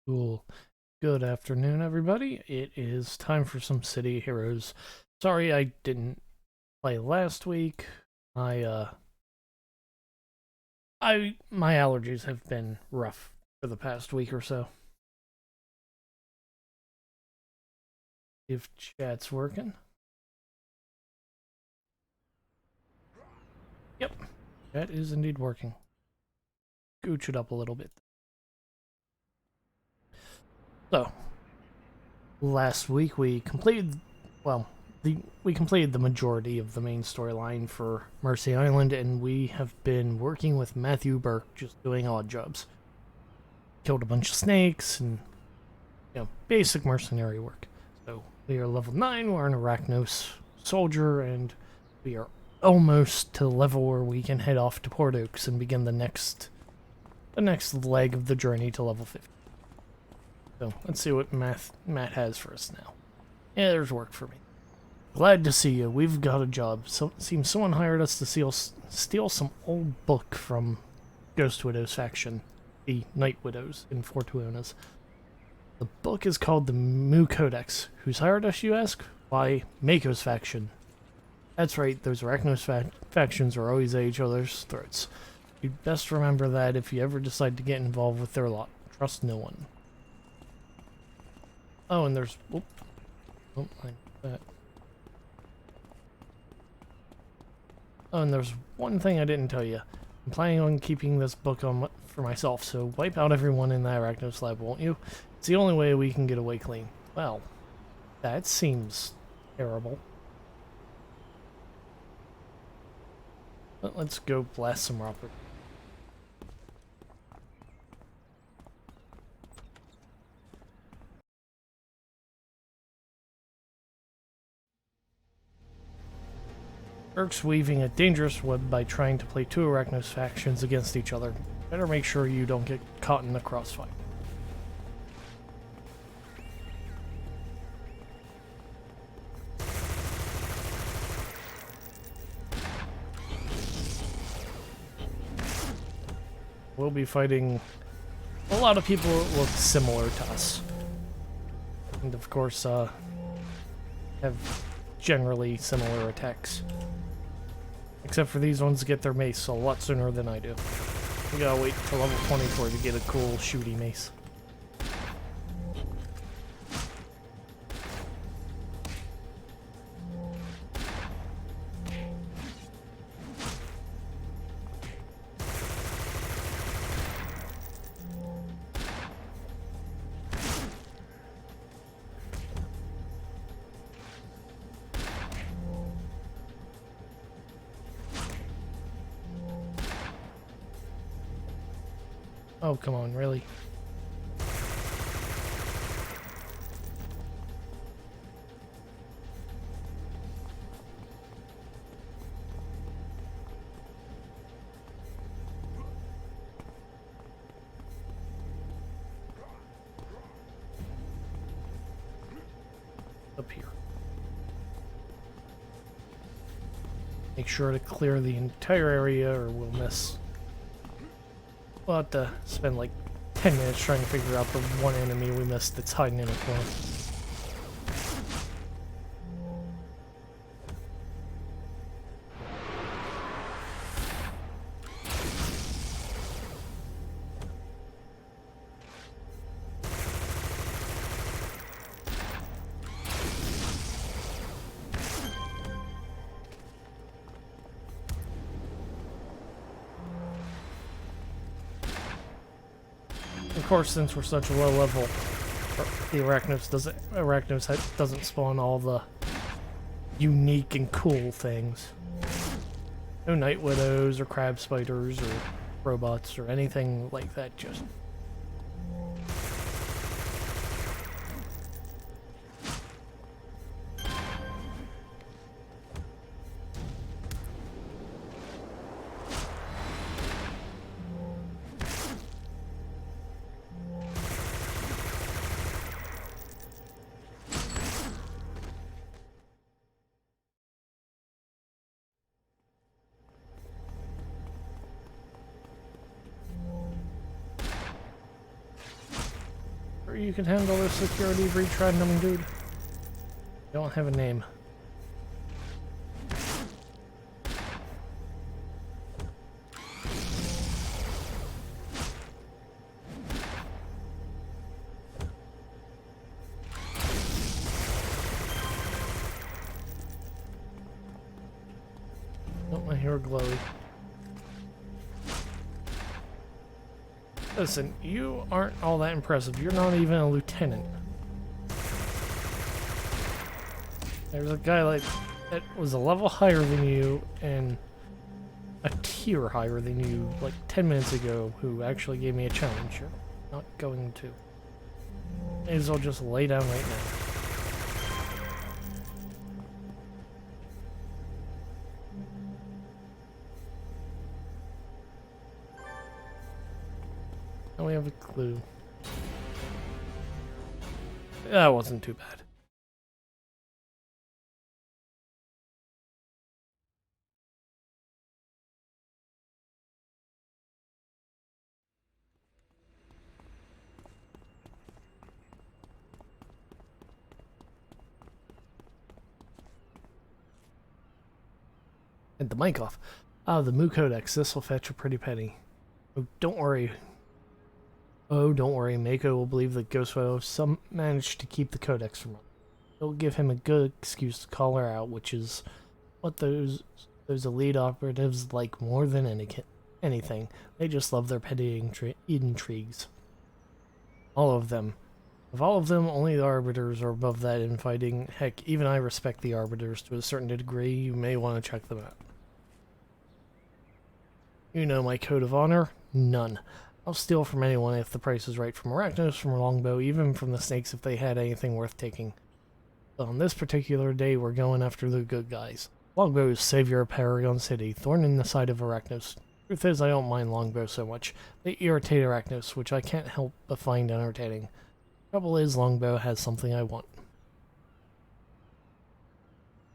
Cool. Good afternoon, everybody. It is time for some City Heroes. Sorry I didn't play last week. My my allergies have been rough for the past week or so. If chat's working. Yep, chat is indeed working. Gooch it up a little bit. So, last week we completed, well, we completed the majority of the main storyline for Mercy Island, and we have been working with Matthew Burke, just doing odd jobs. Killed a bunch of snakes and basic mercenary work. So we are level 9, we're an Arachnos soldier, and we are almost to the level where we can head off to Port Oaks and begin the next leg of the journey to level 50. So let's see what Matt has for us now. Yeah, there's work for me. Glad to see you. We've got a job. So seems someone hired us to steal some old book from Ghost Widow's faction, the Night Widows in Fortuna's. The book is called the Mu Codex. Who's hired us, you ask? Why, Mako's faction. That's right, those Arachnos factions are always at each other's throats. You'd best remember that if you ever decide to get involved with their lot. Trust no one. Oh, and there's... like that. Oh, and there's one thing I didn't tell you. I'm planning on keeping this book on for myself, so wipe out everyone in the Arachnos lab, won't you? It's the only way we can get away clean. Well, that seems terrible. But let's go blast some rockers. Burke's weaving a dangerous web by trying to play two Arachnos factions against each other. Better make sure you don't get caught in the crossfire. We'll be fighting a lot of people that look similar to us. And of course, have generally similar attacks. Except for these ones get their mace a lot sooner than I do. We gotta wait till level 24 to get a cool shooty mace. Oh, come on, really? Up here. Make sure to clear the entire area or we'll miss. We'll have to spend like 10 minutes trying to figure out the one enemy we missed that's hiding in a corner. Of course, since we're such a low level, the Arachnos doesn't spawn all the unique and cool things. No Night Widows or Crab Spiders or robots or anything like that, just... you can handle this security breach random dude? Don't have a name. Nope, my hair glowy. Listen, you aren't all that impressive. You're not even a lieutenant. There's a guy like that was a level higher than you and a tier higher than you like 10 minutes ago who actually gave me a challenge. You're not going to. May as well just lay down right now. Now we have a clue. That wasn't too bad. And the mic off. Ah, the Mu Codex. This will fetch a pretty penny. Oh, don't worry. Oh, don't worry. Mako will believe that Ghostwell some managed to keep the Codex from him. It'll give him a good excuse to call her out, which is what those elite operatives like more than anything. They just love their petty intrigues. All of them. Of all of them, only the Arbiters are above that in fighting. Heck, even I respect the Arbiters to a certain degree. You may want to check them out. You know my code of honor? None. I'll steal from anyone if the price is right, from Arachnos, from Longbow, even from the snakes if they had anything worth taking. But on this particular day, we're going after the good guys. Longbow is savior of Paragon City, thorn in the side of Arachnos. Truth is, I don't mind Longbow so much. They irritate Arachnos, which I can't help but find entertaining. Trouble is, Longbow has something I want.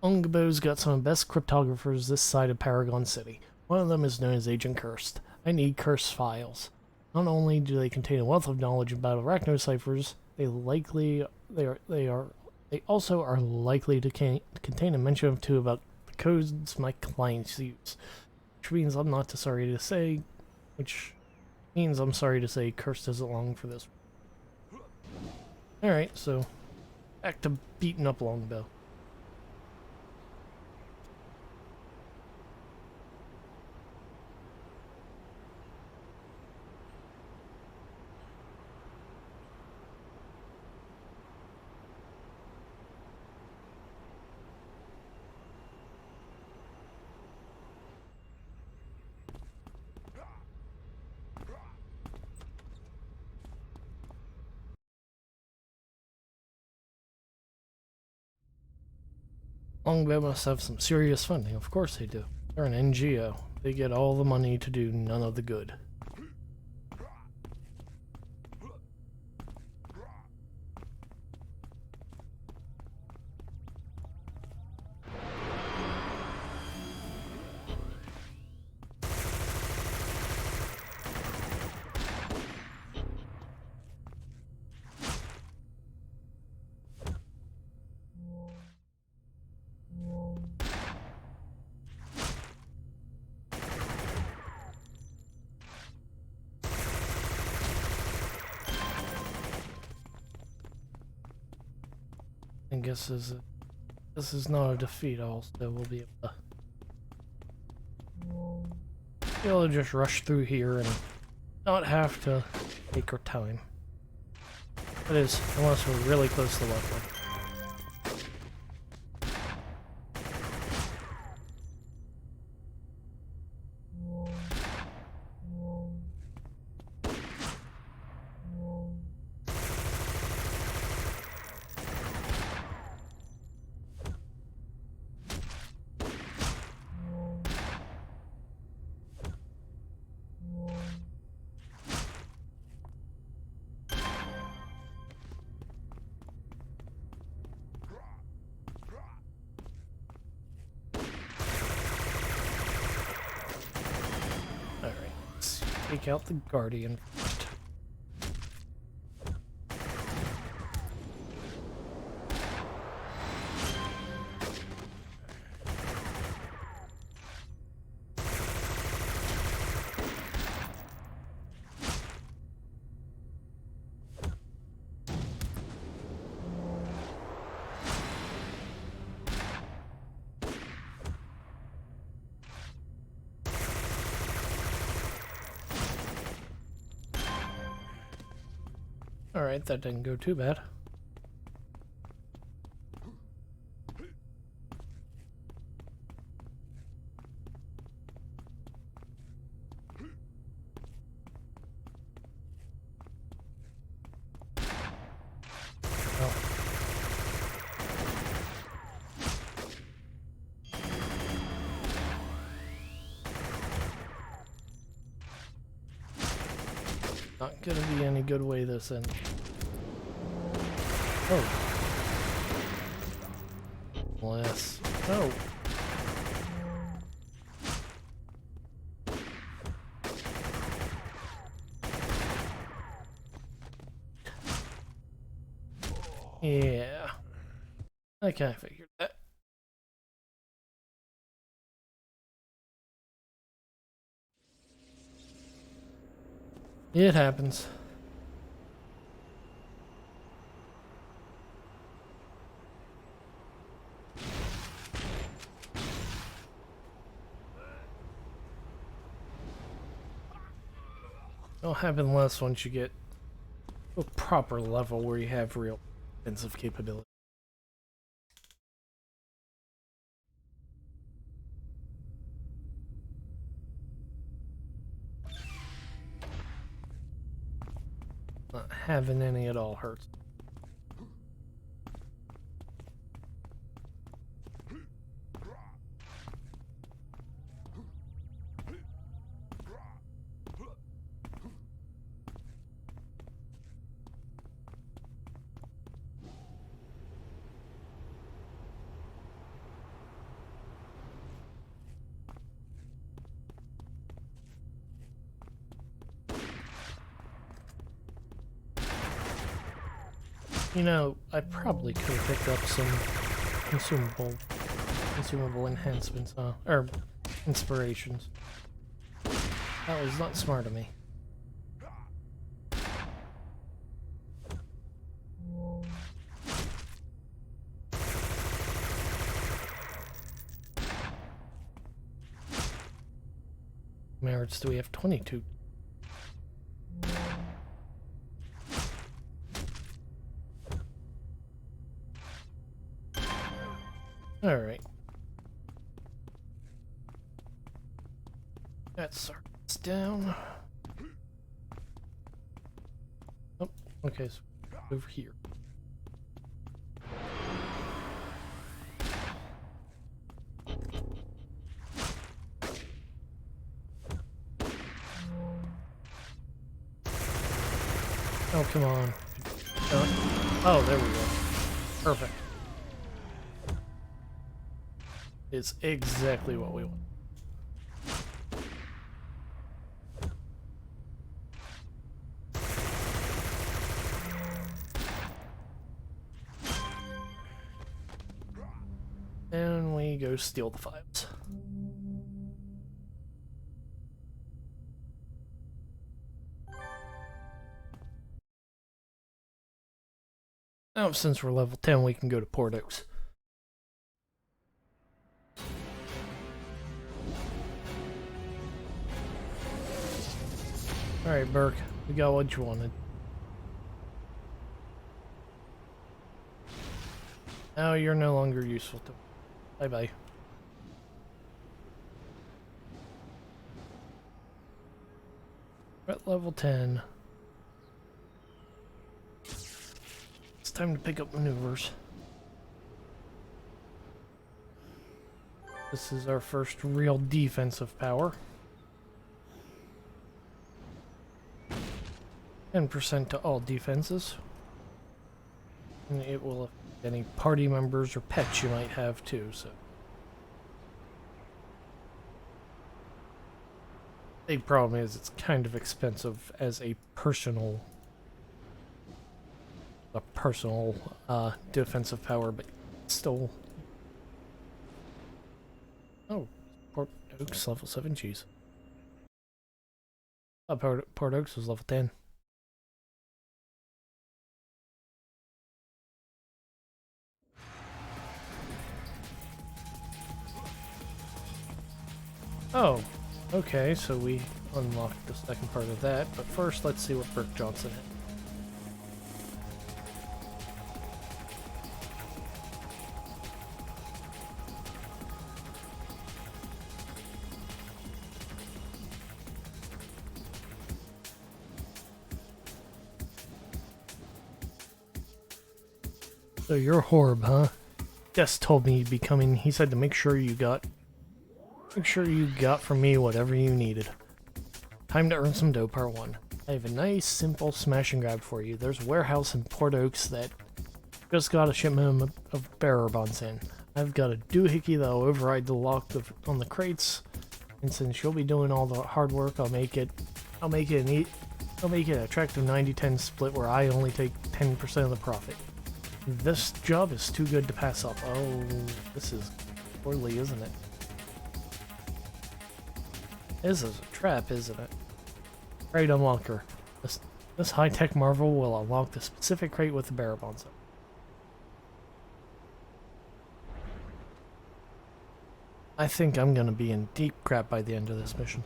Longbow's got some of the best cryptographers this side of Paragon City. One of them is known as Agent Cursed. I need Cursed files. Not only do they contain a wealth of knowledge about Arachno ciphers, they also are likely to contain a mention of two about the codes my clients use. Which means I'm sorry to say Cursed isn't long for this. Alright, so back to beating up Longbow. Longbow must have some serious funding. Of course they do. They're an NGO. They get all the money to do none of the good. I guess this is not a defeat, also we'll be able to just rush through here and not have to take our time. That is, unless we're really close to level. Take out the Guardian first. Alright, that didn't go too bad. Not gonna be any good way this end. Oh. Bless. Oh. Yeah. I kinda figured that. It happens. It'll happen less once you get to a proper level where you have real offensive capability. Not having any at all hurts. You know, I probably could have picked up some consumable enhancements, or inspirations. That was not smart of me. Merits do we have? 22. All right. That's down. Oh, okay, so over here. Oh, come on. Oh, there we go. Perfect. It's exactly what we want. And we go steal the files. Now, since we're level 10, we can go to Port Oaks. Alright, Burke, we got what you wanted. Now you're no longer useful to me. Bye-bye. We're at level 10. It's time to pick up maneuvers. This is our first real defensive power. 10% to all defenses. And it will affect any party members or pets you might have too, so. The big problem is it's kind of expensive as a personal defensive power, but still. Oh, Port Oaks level 7, jeez. Port Oaks was level 10. Oh, okay, so we unlocked the second part of that, but first let's see what Burke Johnson had. So you're Horb, huh? Des told me you'd be coming. He said to make sure you got from me whatever you needed. Time to earn some dough, part 1. I have a nice, simple smash and grab for you. There's a warehouse in Port Oaks that just got a shipment of bearer bonds in. I've got a doohickey that'll override the lock on the crates, and since you'll be doing all the hard work, I'll make it an attractive 90-10 split where I only take 10% of the profit. This job is too good to pass up. Oh, this is poorly, isn't it? This is a trap, isn't it? Crate unlocker. This high-tech marvel will unlock the specific crate with the bearer bonds. I think I'm gonna be in deep crap by the end of this mission.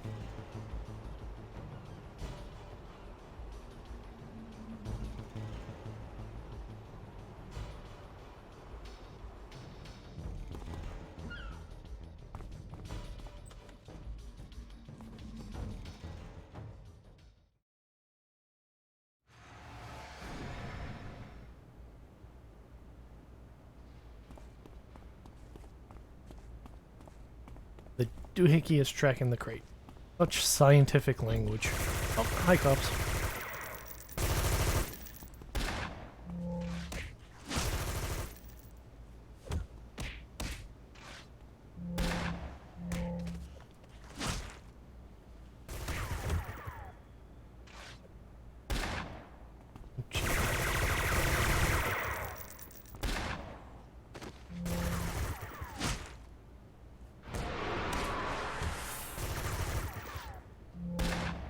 The doohickey is tracking the crate. Such scientific language. Oh, hi, cops.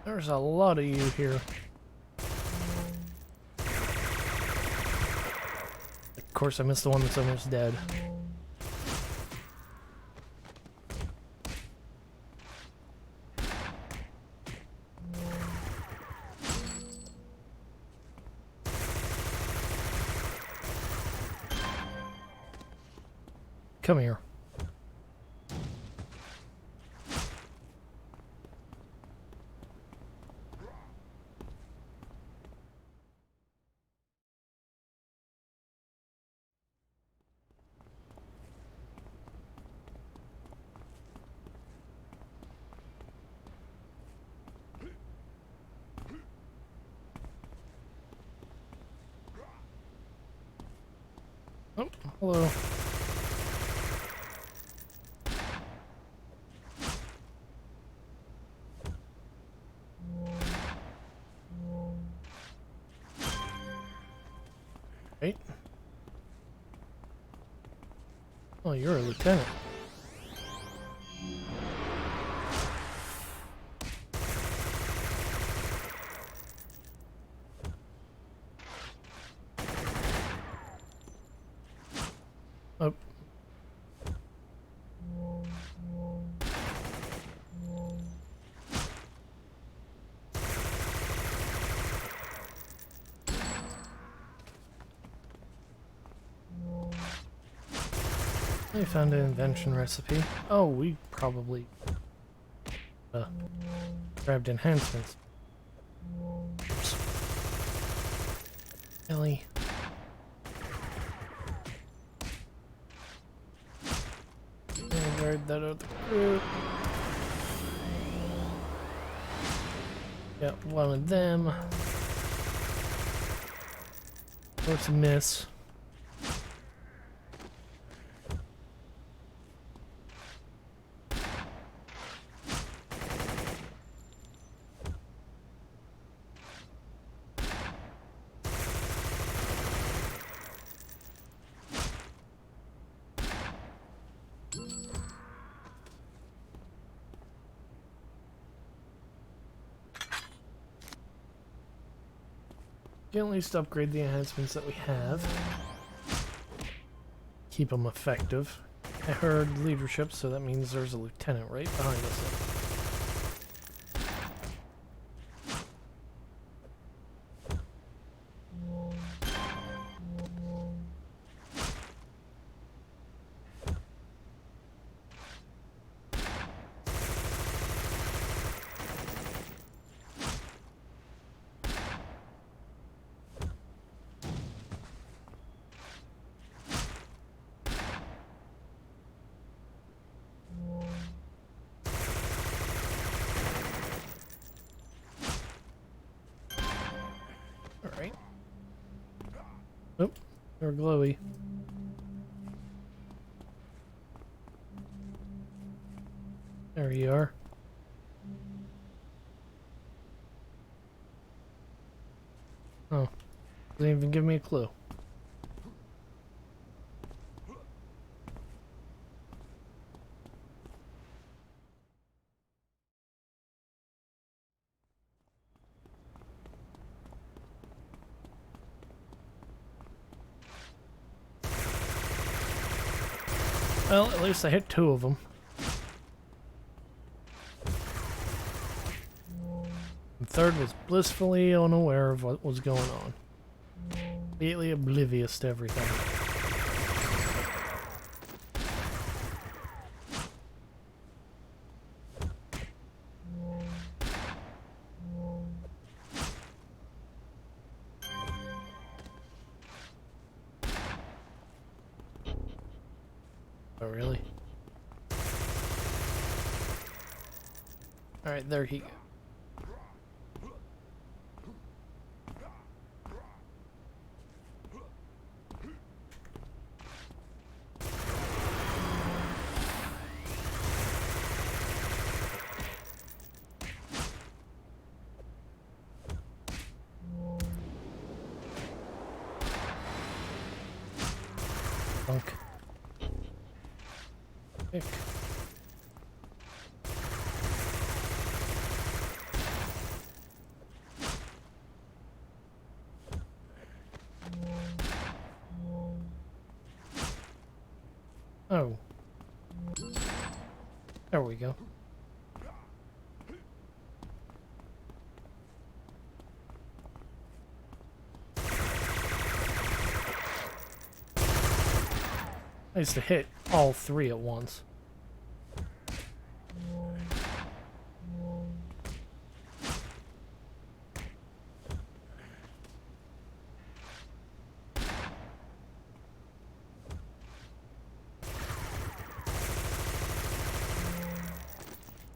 There's a lot of you here. Of course, I missed the one that's almost dead. Come here. Oh, hello. Right. Oh, you're a lieutenant. Oh. I found an invention recipe. Oh, we probably grabbed enhancements. Oops. Ellie. Grab that out of the group. Got one of them. Of course, a miss. Can at least upgrade the enhancements that we have. Keep them effective. I heard leadership, so that means there's a lieutenant right behind us. Oh, they're glowy. There you are. Oh, doesn't even give me a clue. Well, at least I hit 2 of them. The third was blissfully unaware of what was going on. Completely oblivious to everything. Oh, really? Alright, there he goes. Bunk. Pick. Oh. There we go. Nice to hit all 3 at once.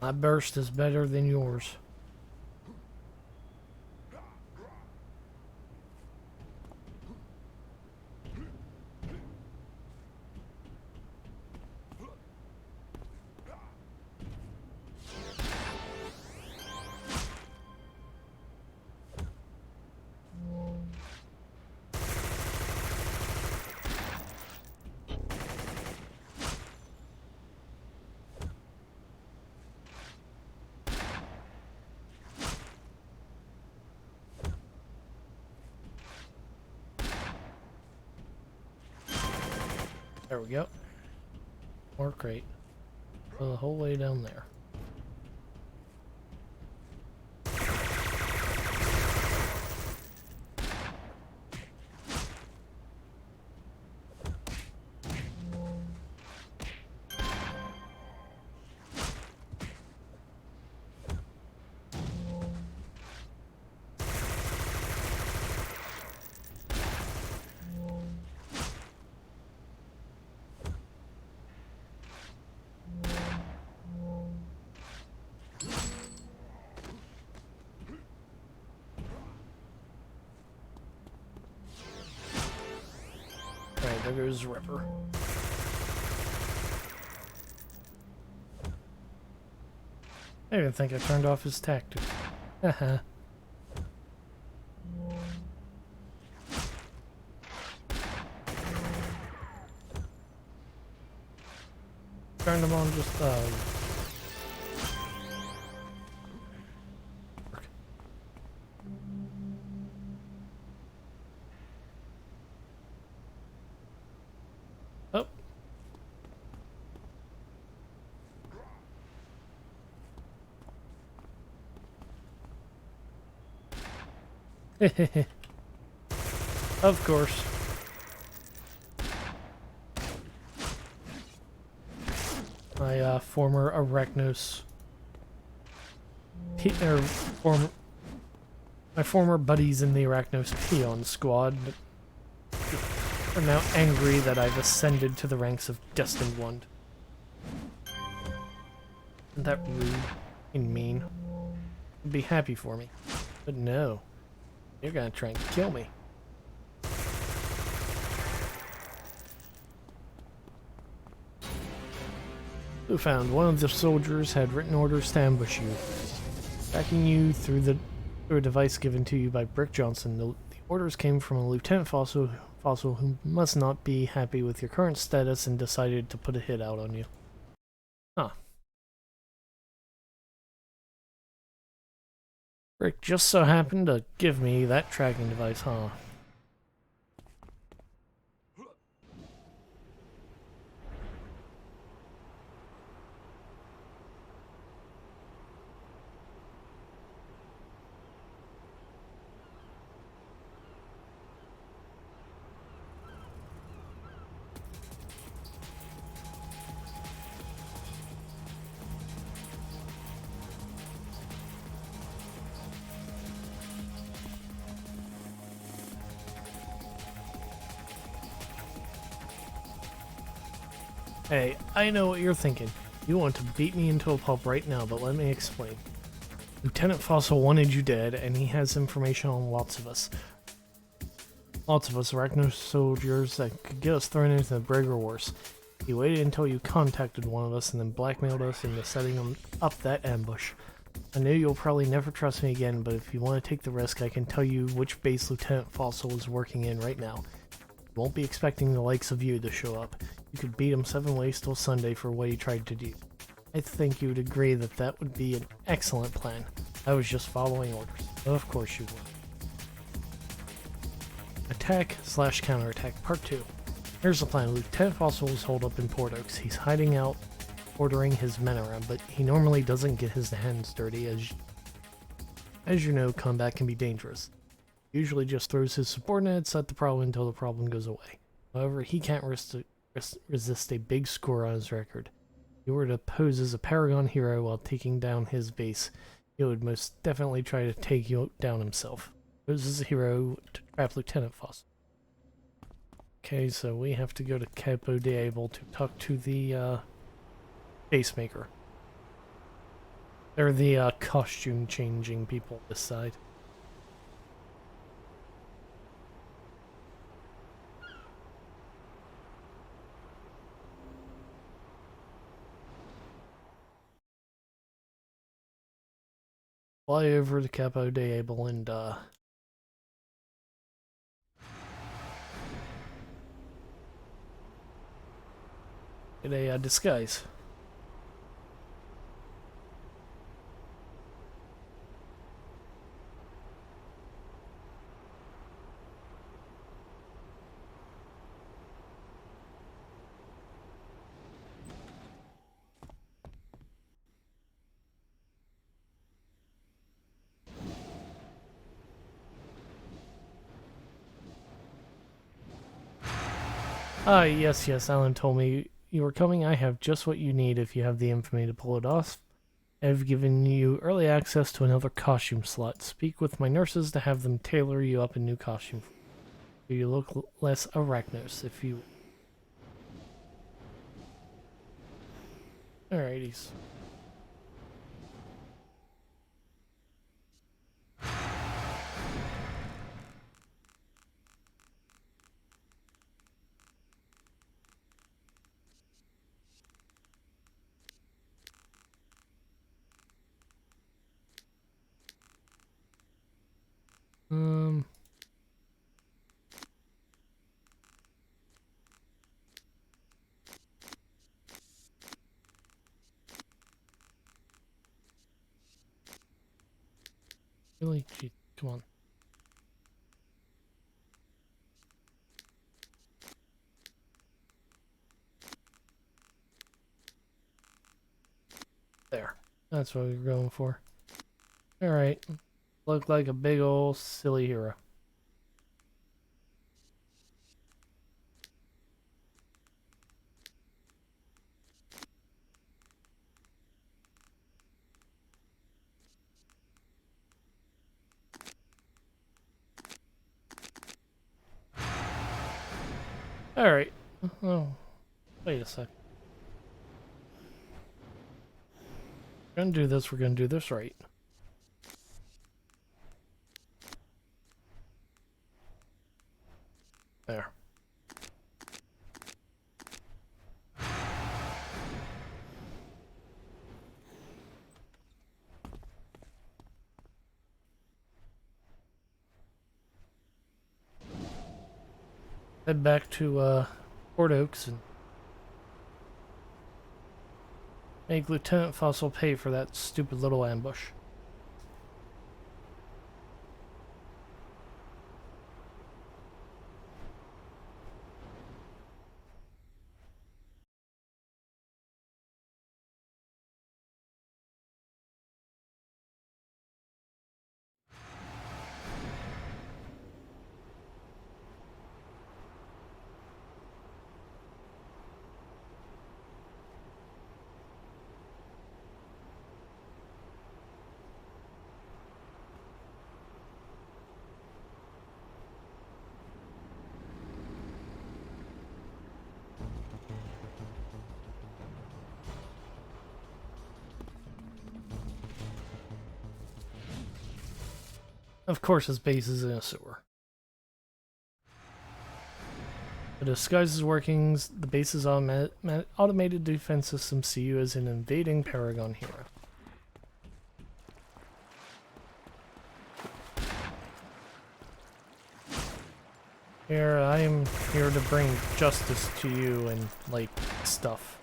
My burst is better than yours. There we go. More crate. Go the whole way down there. Alright, there goes the river. I didn't think I turned off his tactic. Haha. Turned him on just Oh. Of course. My former Arachnos, my former buddies in the Arachnos peon squad are now angry that I've ascended to the ranks of Destined One. Isn't that rude and mean? You'd be happy for me, but no, you're gonna try and kill me. Who found one of the soldiers had written orders to ambush you, tracking you through a device given to you by Brick Johnson. The orders came from a Lieutenant Fossil who must not be happy with your current status and decided to put a hit out on you. Huh. Brick just so happened to give me that tracking device, huh? Hey, I know what you're thinking. You want to beat me into a pulp right now, but let me explain. Lieutenant Fossil wanted you dead, and he has information on lots of us. Lots of us Arachnos soldiers that could get us thrown into the brig or worse. He waited until you contacted one of us and then blackmailed us into setting up that ambush. I know you'll probably never trust me again, but if you want to take the risk, I can tell you which base Lieutenant Fossil is working in right now. You won't be expecting the likes of you to show up. You could beat him 7 ways till Sunday for what he tried to do. I think you would agree that that would be an excellent plan. I was just following orders. Of course you would. Attack/counterattack Part 2. Here's the plan. Lieutenant Fossil is holed up in Port Oaks. He's hiding out, ordering his men around, but he normally doesn't get his hands dirty. As you know, combat can be dangerous. He usually just throws his subordinates at the problem until the problem goes away. However, he can't resist a big score on his record. If he were to pose as a paragon hero while taking down his base, he would most definitely try to take you down himself. Pose as a hero to trap Lieutenant Fossil. Okay, so we have to go to Capo Diablo to talk to the base maker. They're the costume changing people this side. Fly over to Capo Diablo and get a disguise. Yes, Alan told me you were coming. I have just what you need if you have the infamy to pull it off. I've given you early access to another costume slot. Speak with my nurses to have them tailor you up a new costume. So you look less Arachnos if you... Alrighties. Really? Gee, come on. There. That's what we were going for. Alright. Look like a big old silly hero. Alright. Oh, wait a sec. We're gonna do this, we're gonna do this right. There. head back to Port Oaks and make Lieutenant Fossil pay for that stupid little ambush. Of course, his base is in a sewer. To disguise his workings, the base's automated defense system see you as an invading Paragon hero. Here, I am here to bring justice to you and, like, stuff.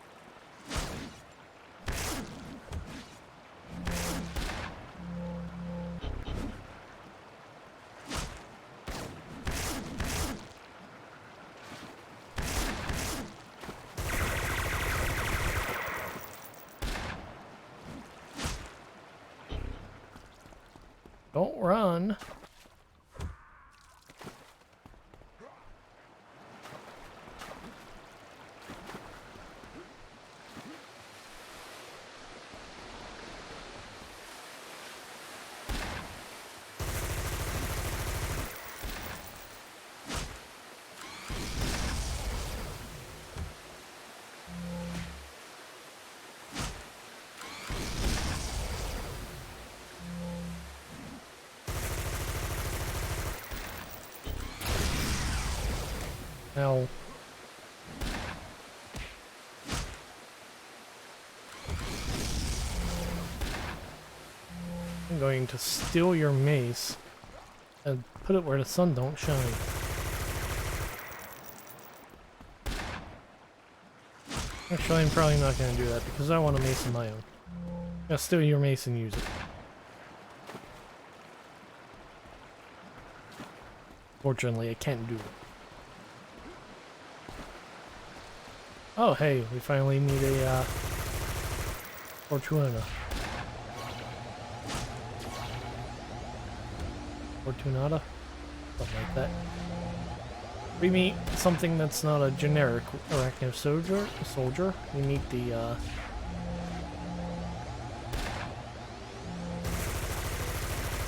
Don't run. Now, I'm going to steal your mace and put it where the sun don't shine. Actually, I'm probably not going to do that because I want a mace of my own. I'll steal your mace and use it. Fortunately, I can't do it. Oh, hey, we finally need a, Fortunata. Something like that. We meet something that's not a generic Arachnos soldier. We meet the,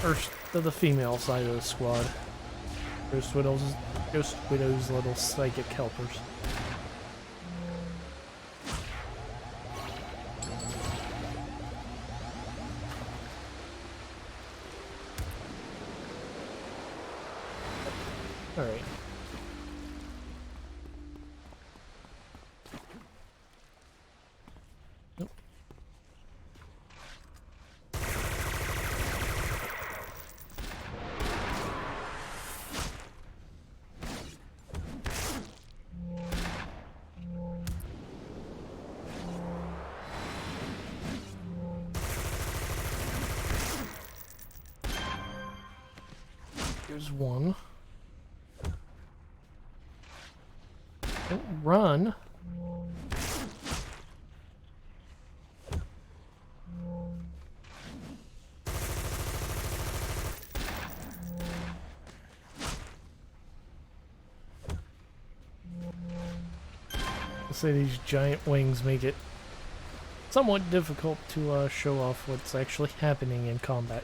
first of the female side of the squad. Ghost Widow's little psychic helpers. Alright. Nope. Here's one. Don't run. I'll say these giant wings make it somewhat difficult to show off what's actually happening in combat.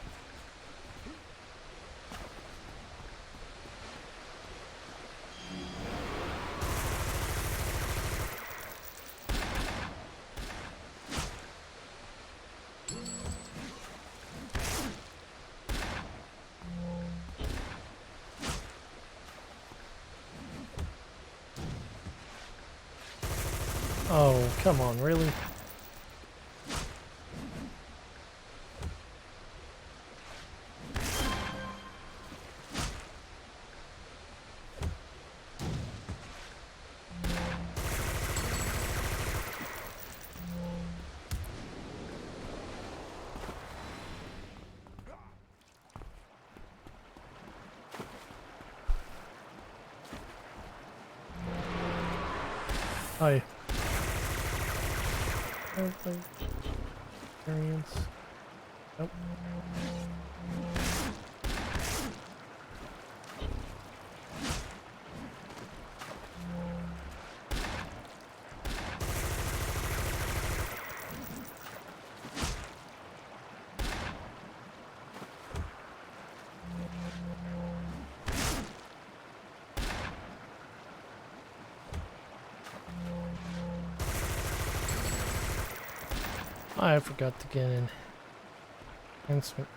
Oh, come on, really? Hi. Okay. Experience. Nope. I forgot to get in enhancement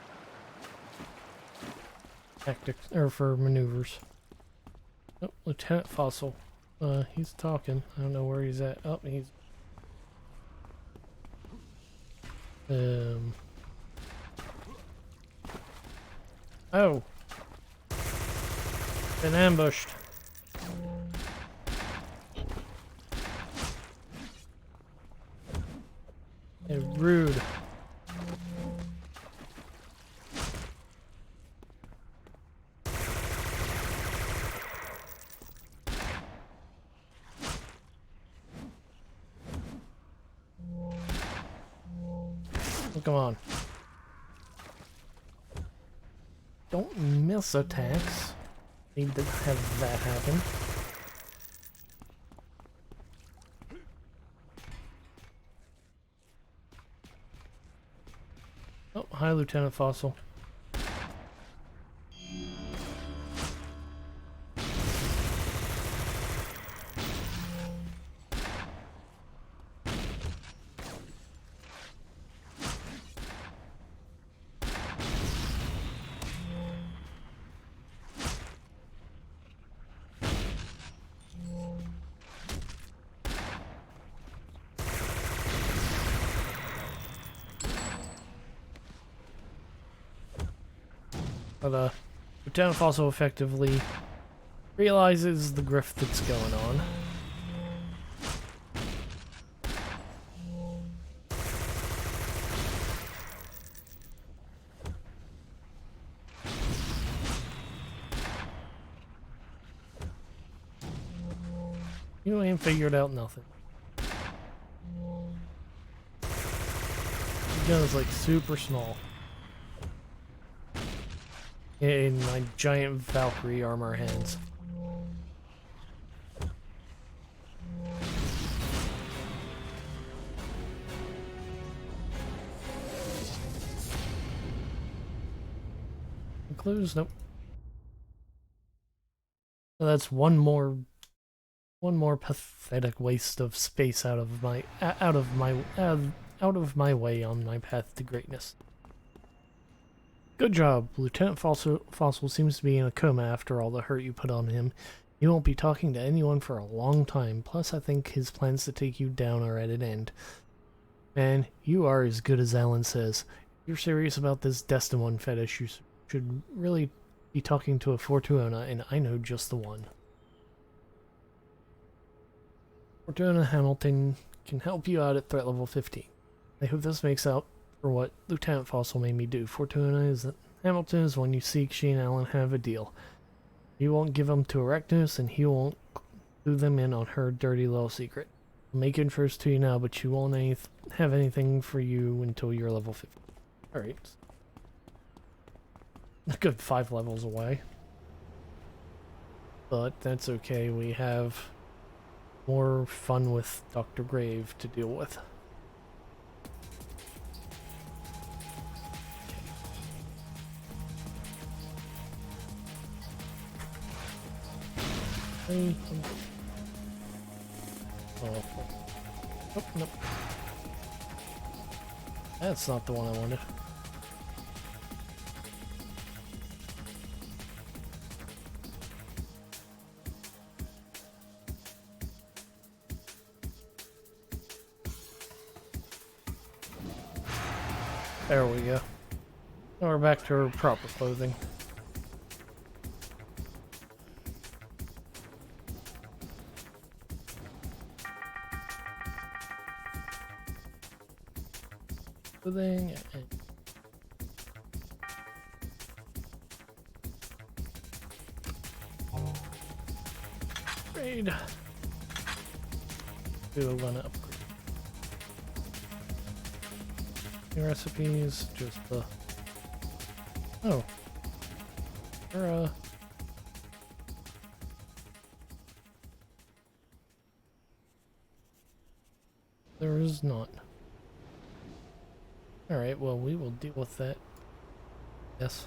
tactics or for maneuvers. Oh, Lieutenant Fossil. He's talking. I don't know where he's at. Oh, he's oh, been ambushed. Rude. Oh, come on. Don't miss attacks. Need to have that happen. Oh, hi, Lieutenant Fossil. But, Lieutenant Fossil effectively realizes the grift that's going on. You ain't figured out nothing. The gun is like super small. In my giant Valkyrie armor hands. Clues? Nope. So that's one more pathetic waste of space out of my way on my path to greatness. Good job. Lieutenant Fossil seems to be in a coma after all the hurt you put on him. He won't be talking to anyone for a long time. Plus, I think his plans to take you down are at an end. Man, you are as good as Alan says. If you're serious about this Destin fetish, you should really be talking to a Fortuna, and I know just the one. Fortuna Hamilton can help you out at threat level 15. I hope this makes up for what Lieutenant Fossil made me do. Fortuna is that Hamilton is one you seek. She and Alan have a deal. You won't give them to Arachnos, and he won't clue them in on her dirty little secret. I'm making first to you now, but you won't have anything for you until you're level 50. Alright. A good 5 levels away. But that's okay, we have more fun with Dr. Grave to deal with. Oh, oh, nope. That's not the one I wanted. There we go. Now we're back to our proper clothing. Clothing and trade. do want to upgrade. New recipes, just the... Oh. There is not. Alright, well, we will deal with that. Yes.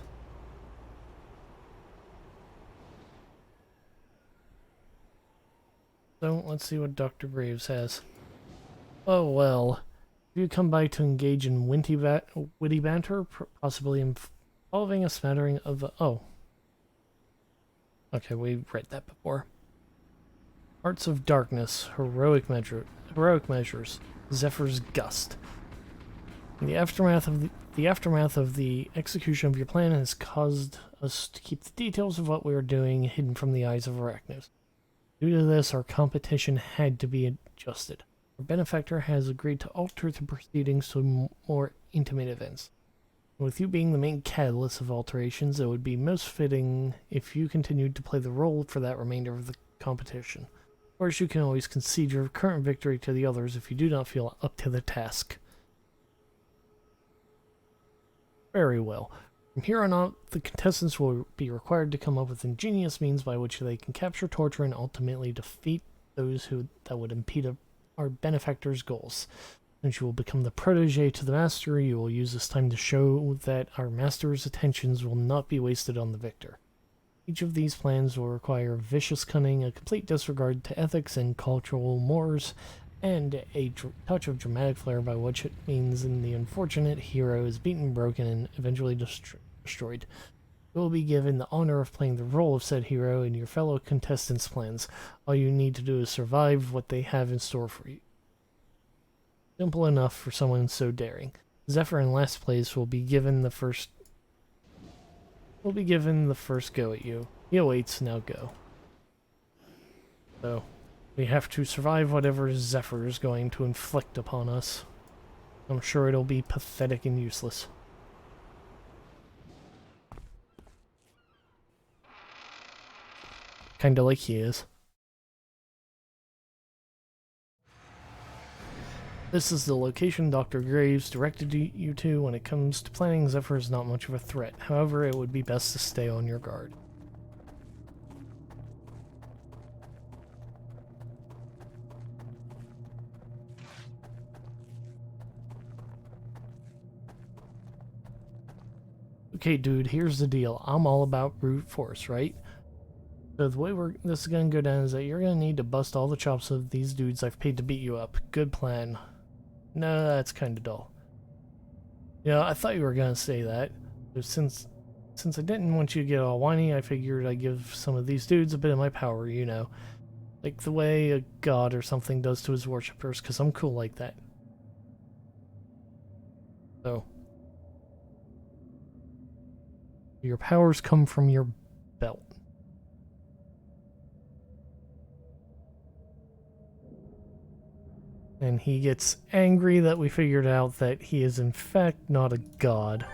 So, let's see what Dr. Graves has. Oh, well. If you come by to engage in witty banter, possibly involving a smattering of... Oh. Okay, we've read that before. Arts of Darkness, heroic measures, Zephyr's Gust. In the aftermath of the execution of your plan has caused us to keep the details of what we are doing hidden from the eyes of Arachnos. Due to this, our competition had to be adjusted. Our benefactor has agreed to alter the proceedings to more intimate events. With you being the main catalyst of alterations, it would be most fitting if you continued to play the role for that remainder of the competition. Of course, you can always concede your current victory to the others if you do not feel up to the task. Very well. From here on out, the contestants will be required to come up with ingenious means by which they can capture, torture, and ultimately defeat those that would impede our benefactor's goals. Since you will become the protege to the master, you will use this time to show that our master's attentions will not be wasted on the victor. Each of these plans will require vicious cunning, a complete disregard to ethics and cultural mores, and a touch of dramatic flair by which it means the unfortunate hero is beaten, broken, and eventually destroyed. You will be given the honor of playing the role of said hero in your fellow contestants' plans. All you need to do is survive what they have in store for you. Simple enough for someone so daring. Zephyr in last place will be given the first go at you. He awaits, now go. So, we have to survive whatever Zephyr is going to inflict upon us. I'm sure it'll be pathetic and useless. Kinda like he is. This is the location Dr. Graves directed you to. When it comes to planning, Zephyr is not much of a threat. However, it would be best to stay on your guard. Okay, dude, here's the deal. I'm all about brute force, right? So the way this is gonna go down is that you're gonna need to bust all the chops of these dudes I've paid to beat you up. Good plan. No, that's kind of dull. Yeah, I thought you were gonna say that. But since I didn't want you to get all whiny, I figured I'd give some of these dudes a bit of my power, you know. Like the way a god or something does to his worshippers, because I'm cool like that. So. Your powers come from your belt. And he gets angry that we figured out that he is in fact not a god.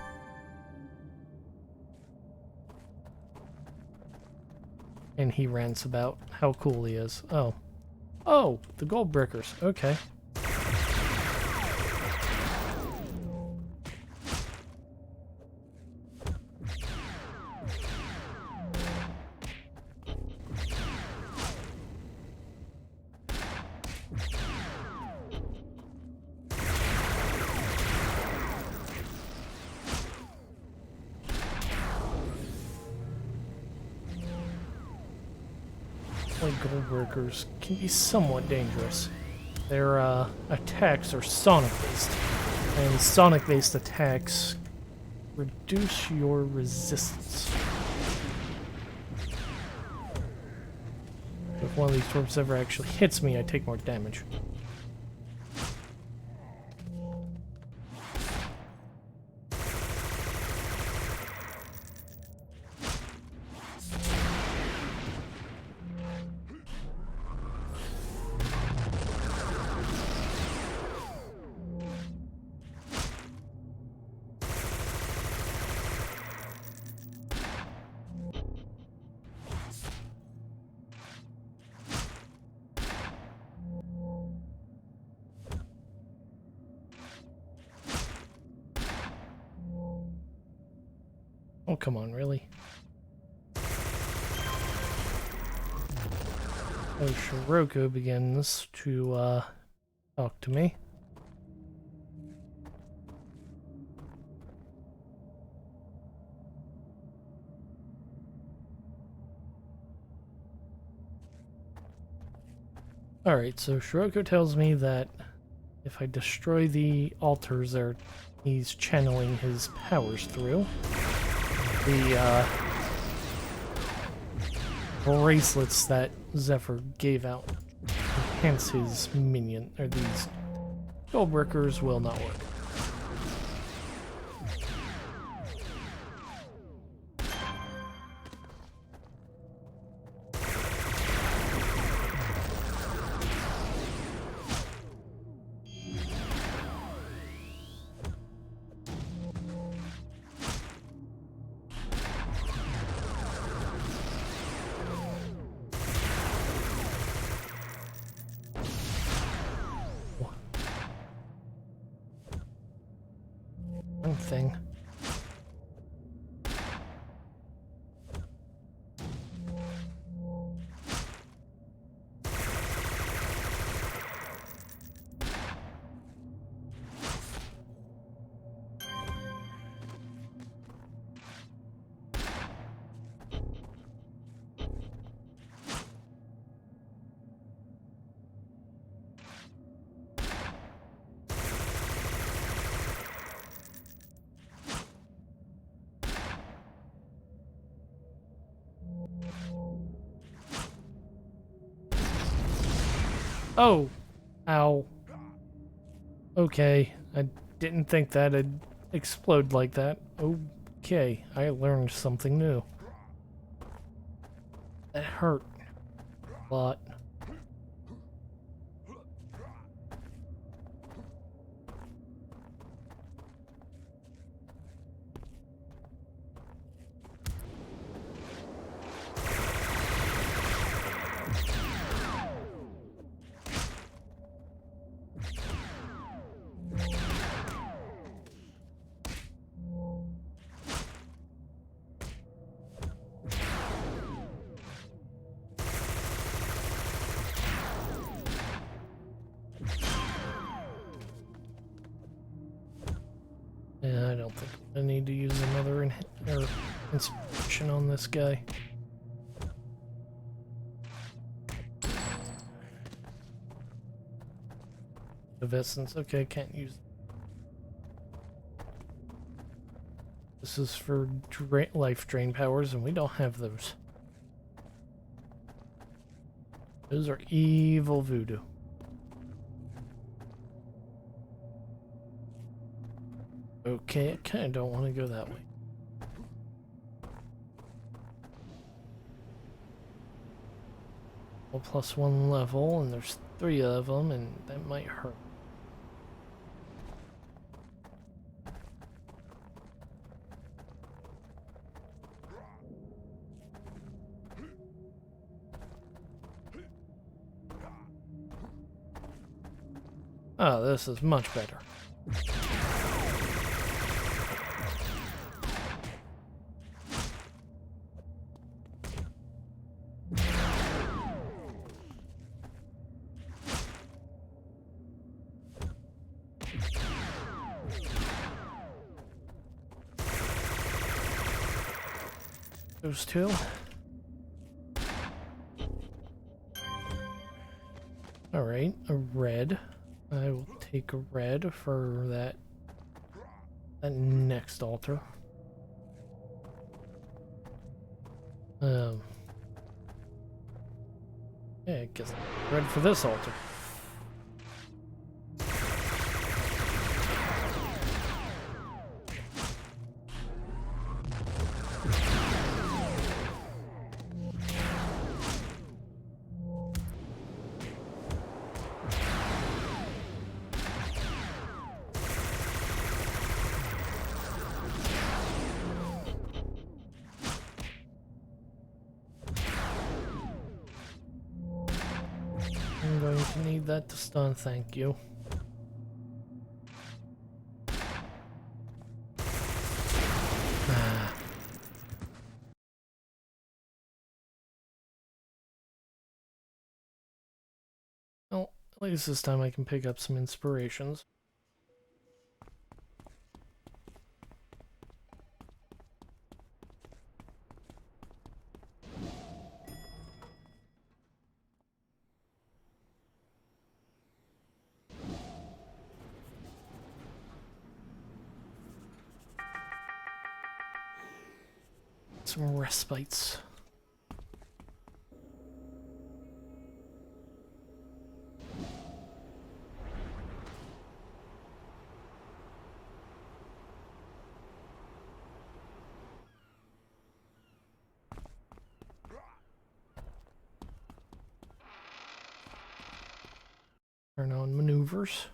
And he rants about how cool he is. Oh. Oh, the gold breakers. Okay. Gold workers can be somewhat dangerous. Their attacks are sonic-based, and sonic-based attacks reduce your resistance. If one of these dwarves ever actually hits me, I take more damage. Oh, come on, really? So Shiroko begins to, talk to me. Alright, so Shiroko tells me that if I destroy the altars there, he's channeling his powers through. The, bracelets that Zephyr gave out, hence his minion, or these Goldbrickers will not work. One thing. Oh! Ow. Okay, I didn't think that'd explode like that. Okay, I learned something new. That hurt a lot. Yeah, I don't think I need to use another inspiration on this guy. Of essence, okay, can't use. This is for life drain powers, and we don't have those. Those are evil voodoo. Okay, I kind of don't want to go that way. Well, +1 level, and there's 3 of them, and that might hurt. Oh, this is much better. Those two. Alright, a red. I will take a red for that next altar. Yeah, I guess red for this altar. I'm going to need that to stun, thank you. At least this time I can pick up some inspirations. Some respites. Turn on maneuvers.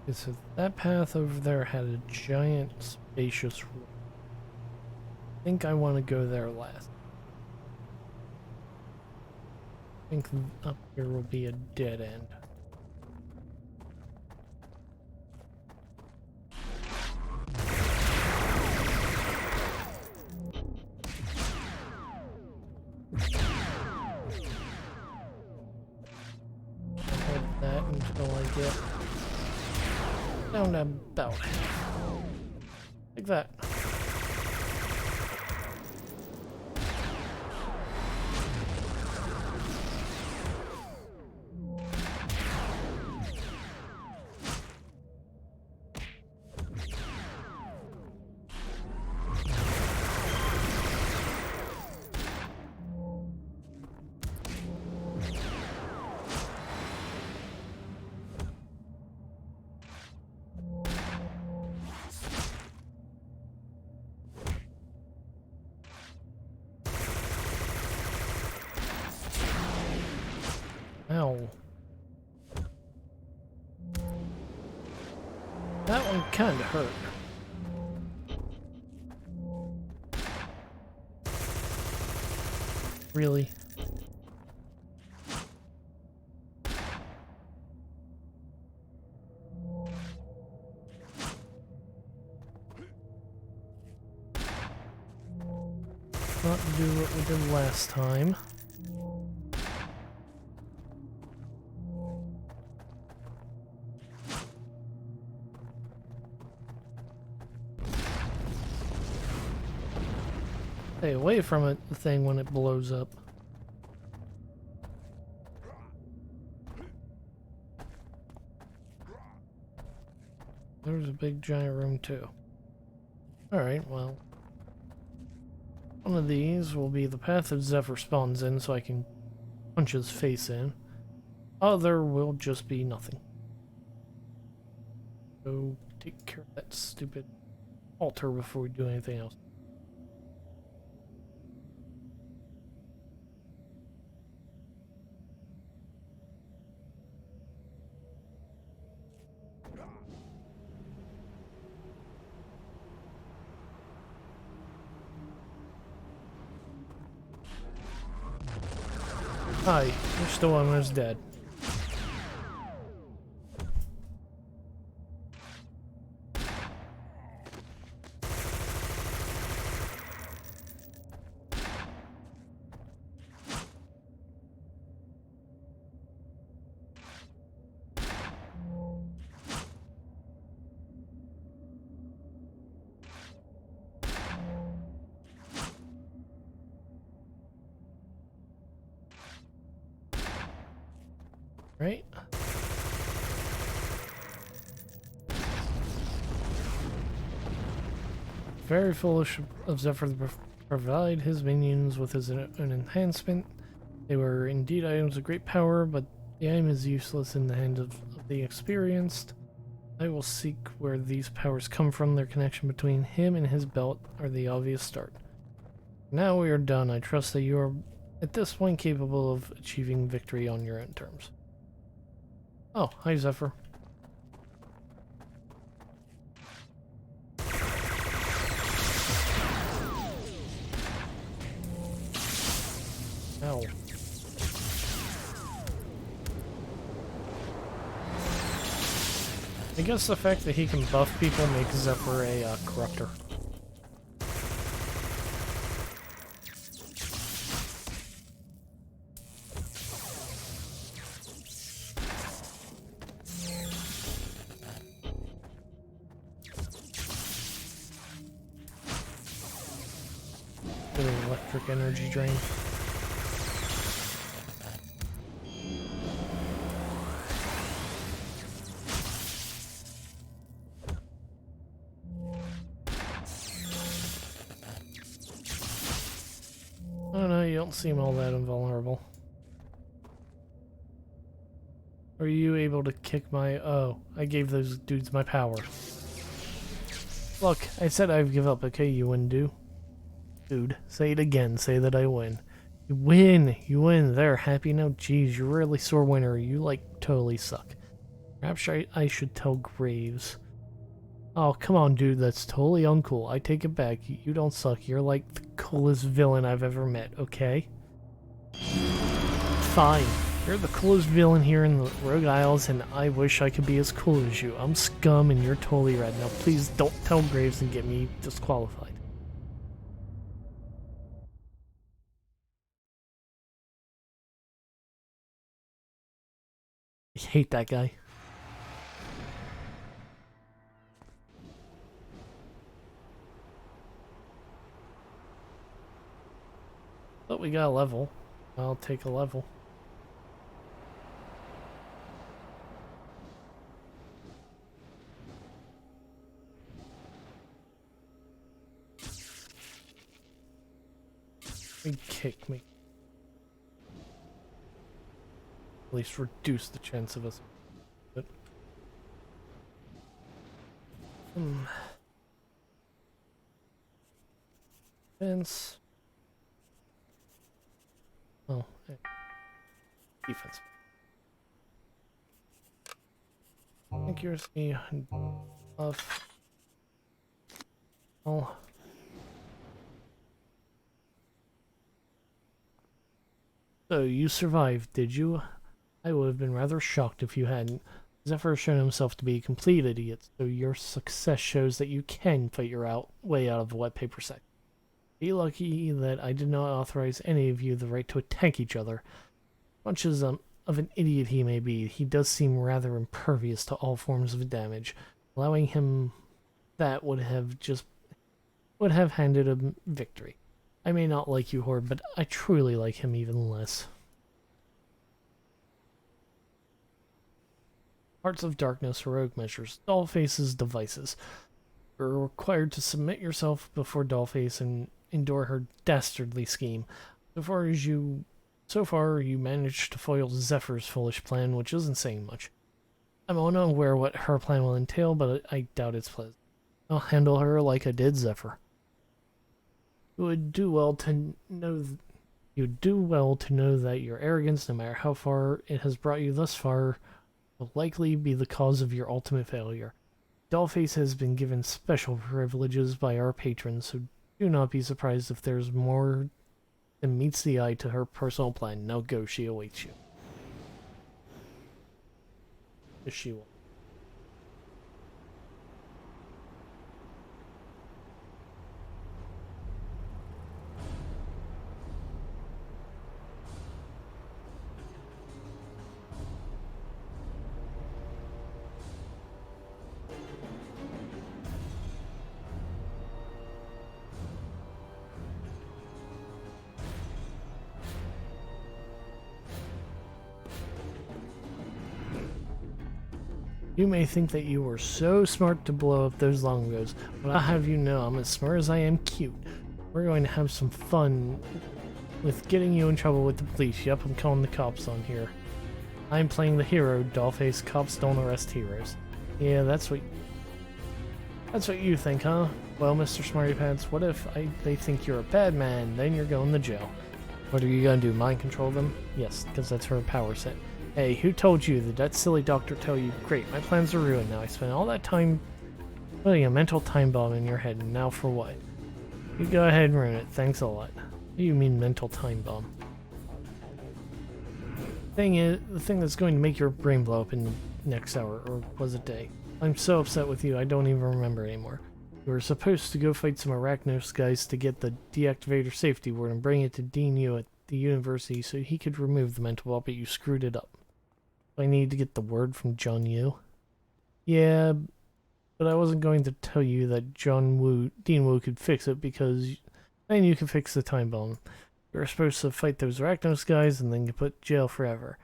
Okay, so that path over there had a giant spacious room. I think I want to go there last. I think up here will be a dead end. Hold that until I get down to about like that. Ow. That one kinda hurt. Really? Not do what we did last time. Stay away from it, the thing, when it blows up. There's a big giant room too. Alright, well. One of these will be the path that Zephyr spawns in so I can punch his face in. Other will just be nothing. Go take care of that stupid altar before we do anything else. Hi, you're still almost dead. Right? Very foolish of Zephyr to provide his minions with an enhancement. They were indeed items of great power, but the item is useless in the hands of the experienced. I will seek where these powers come from. Their connection between him and his belt are the obvious start. Now we are done. I trust that you are at this point capable of achieving victory on your own terms. Oh, hi Zephyr. Ow. I guess the fact that he can buff people makes Zephyr a corruptor. Bit of electric energy drain. Oh no, you don't seem all that invulnerable. Are you able to kick my... Oh, I gave those dudes my power. Look, I said I'd give up, okay? You win, dude. Say it again, say that I win. You win! You win! There, happy now? Jeez, you're really sore winner. You, like, totally suck. Perhaps I should tell Graves. Oh, come on, dude, that's totally uncool. I take it back. You don't suck. You're, like, the coolest villain I've ever met, okay? Fine. You're the coolest villain here in the Rogue Isles, and I wish I could be as cool as you. I'm scum, and you're totally red. Now, please don't tell Graves and get me disqualified. I hate that guy. But we got a level. I'll take a level. Kick me. At least reduce the chance of us. But defense. Oh, defense. Accuracy of oh. So you survived, did you? I would have been rather shocked if you hadn't. Zephyr has shown himself to be a complete idiot, so your success shows that you can fight your way out of a wet paper sack. Be lucky that I did not authorize any of you the right to attack each other. Much as of an idiot he may be, he does seem rather impervious to all forms of damage. Allowing him that would have handed him victory. I may not like you, Horde, but I truly like him even less. Hearts of Darkness, heroic measures, Dollface's devices. You're required to submit yourself before Dollface and endure her dastardly scheme. So far you managed to foil Zephyr's foolish plan, which isn't saying much. I'm unaware what her plan will entail, but I doubt it's pleasant. I'll handle her like I did Zephyr. You would do well to know that your arrogance, no matter how far it has brought you thus far, will likely be the cause of your ultimate failure. Dollface has been given special privileges by our patrons, so do not be surprised if there's more than meets the eye to her personal plan. Now go, she awaits you. If she will. You may think that you were so smart to blow up those longbows, but I'll have you know I'm as smart as I am cute. We're going to have some fun with getting you in trouble with the police. Yep, I'm calling the cops on here. I'm playing the hero, Dollface. Cops don't arrest heroes. Yeah, that's what you think, huh? Well, Mr. Smarty Pants, what if they think you're a bad man? Then you're going to jail. What are you gonna do, mind control them? Yes, because that's her power set. Hey, who told you? Did that silly doctor tell you? Great, my plans are ruined now. I spent all that time putting a mental time bomb in your head, and now for what? You go ahead and ruin it. Thanks a lot. What do you mean mental time bomb? The thing that's going to make your brain blow up in the next hour, or was it day? I'm so upset with you, I don't even remember anymore. You were supposed to go fight some Arachnos guys to get the deactivator safety word and bring it to Dean Yu at the university so he could remove the mental ball, but you screwed it up. I need to get the word from John Yu. Yeah, but I wasn't going to tell you that Dean Wu could fix it because then you could fix the time bomb. You were supposed to fight those Arachnos guys and then get put in jail forever.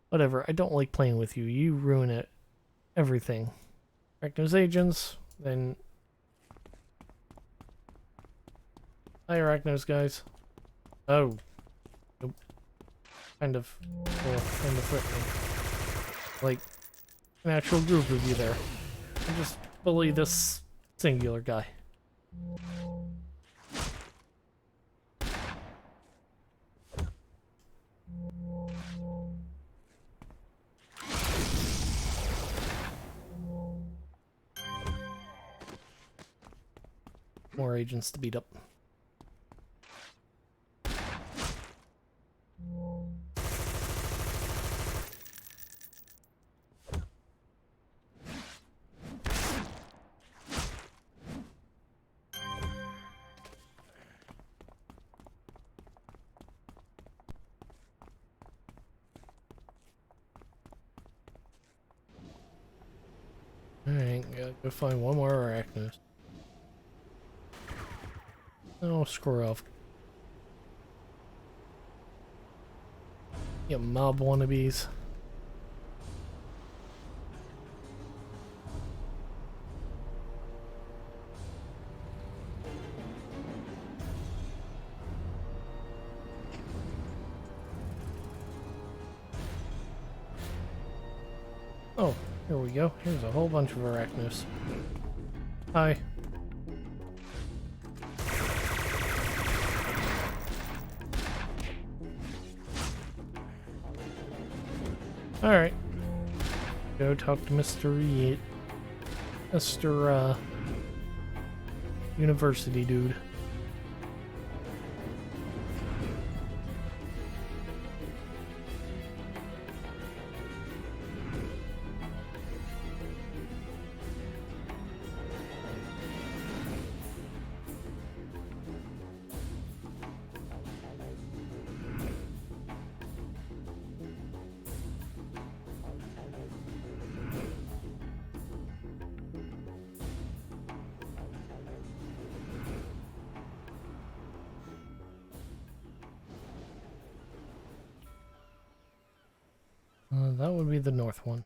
Whatever, I don't like playing with you. You ruin it. Everything. Arachnos agents, then... Hi, Arachnos guys. Oh. Nope. Kind of threatening. Like, an actual group of you there. I just bully this singular guy. More agents to beat up. Alright, gotta go find one more Arachnos. Oh, screw off. You mob wannabes. Oh, here we go. Here's a whole bunch of Arachnos. Hi. Alright. Go talk to Mr. University dude. That would be the north one.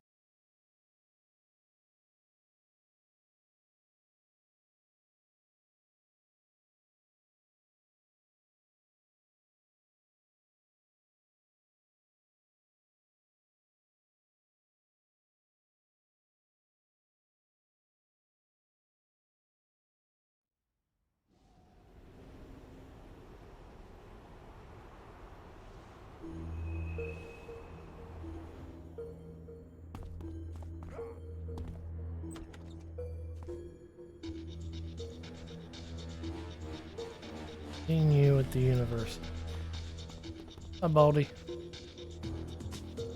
Seeing you at the universe. Hi, Baldy.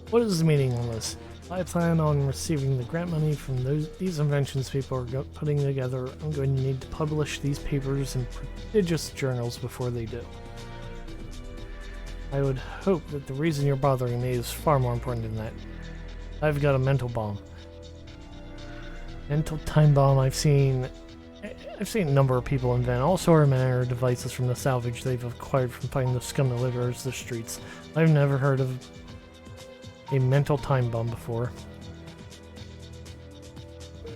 What is the meaning on this? I plan on receiving the grant money from these inventions people are putting together. I'm going to need to publish these papers in prestigious journals before they do. I would hope that the reason you're bothering me is far more important than that. I've got a mental bomb. Mental time bomb. I've seen a number of people invent all sort of manner of devices from the salvage they've acquired from fighting the scum that litters the streets. I've never heard of a mental time bomb before.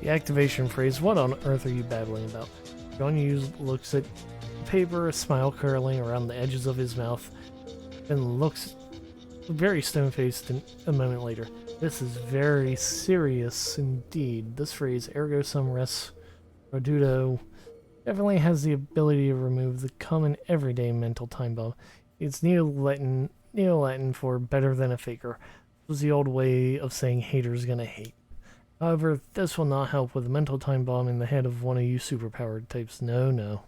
The activation phrase, what on earth are you babbling about? John Hughes looks at the paper, a smile curling around the edges of his mouth, and looks very stone-faced a moment later. This is very serious indeed. This phrase, ergo sum res roduto, definitely has the ability to remove the common everyday mental time bomb. It's Neo-Latin for better than a faker. It was the old way of saying haters gonna hate. However, this will not help with a mental time bomb in the head of one of you superpowered types. No.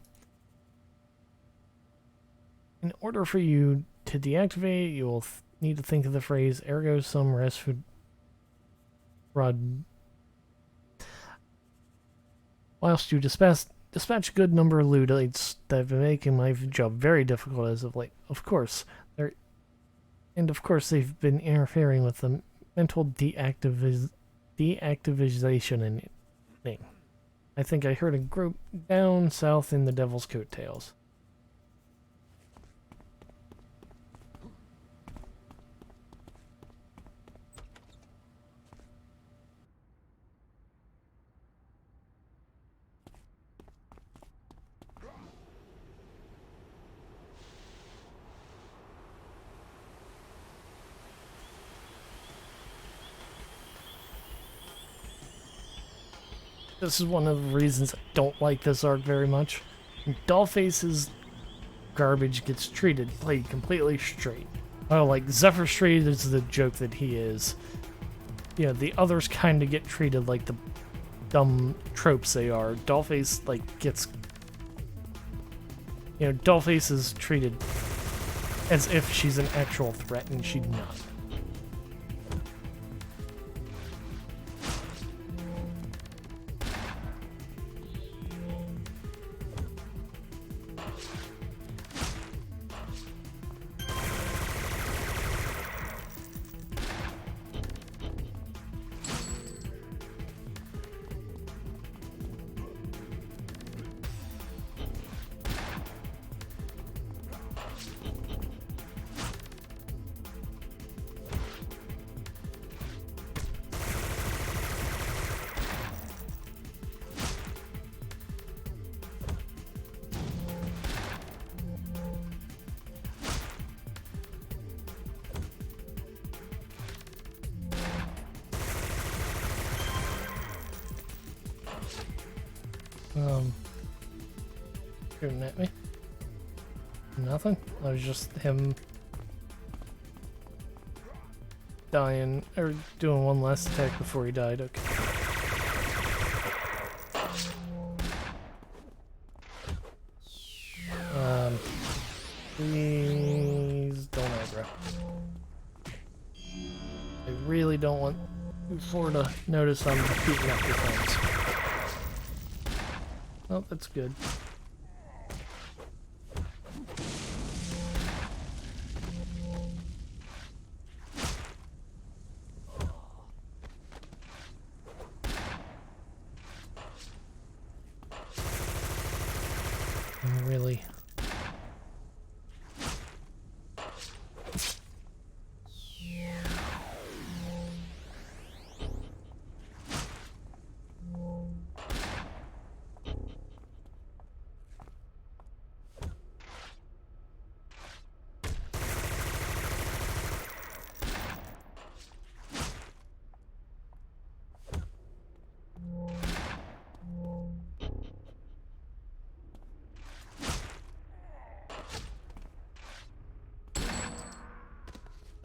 In order for you to deactivate, you will need to think of the phrase ergo sum res rod. whilst you dispatch a good number of Luddites that have been making my job very difficult as of late. Of course, they've been interfering with the mental deactivization and thing. I think I heard a group down south in the Devil's Coattails. This is one of the reasons I don't like this arc very much. Dollface's garbage gets played completely straight. Oh, like Zephyr Straight is the joke that he is. You know, the others kind of get treated like the dumb tropes they are. Dollface, like, gets... You know, Dollface is treated as if she's an actual threat, and she's not. Shooting at me. Nothing. That was just him dying, or doing one last attack before he died. Okay. Please don't aggro. I really don't want you to notice I'm beating up your friends. Oh, that's good. Really.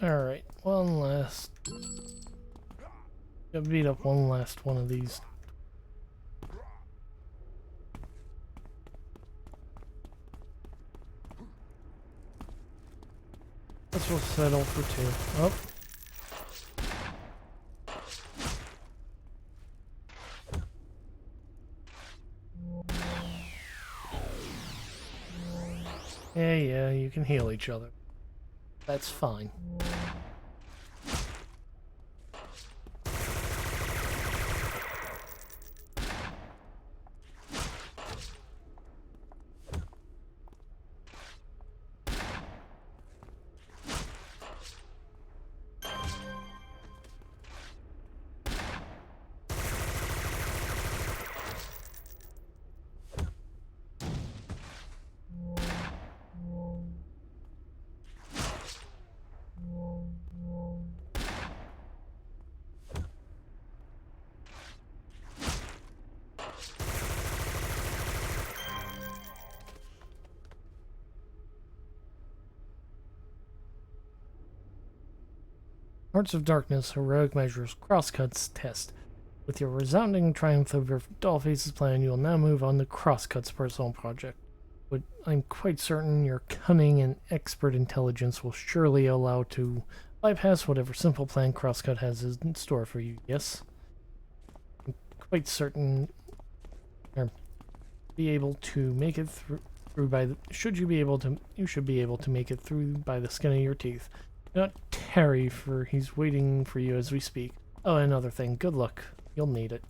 Alright, one last... Gotta beat up one last one of these. This will settle for two. Oh. Yeah, you can heal each other. That's fine. Hearts of Darkness, Heroic Measures, Crosscuts test. With your resounding triumph over Dollface's plan, you will now move on to Crosscuts' personal project. But I'm quite certain your cunning and expert intelligence will surely allow to bypass whatever simple plan Crosscut has in store for you, yes? I'm quite certain... Or be able to make it through by the, should you be able to, you should be able to make it through by the skin of your teeth. Do not tarry, for he's waiting for you as we speak. Oh, another thing, good luck. You'll need it.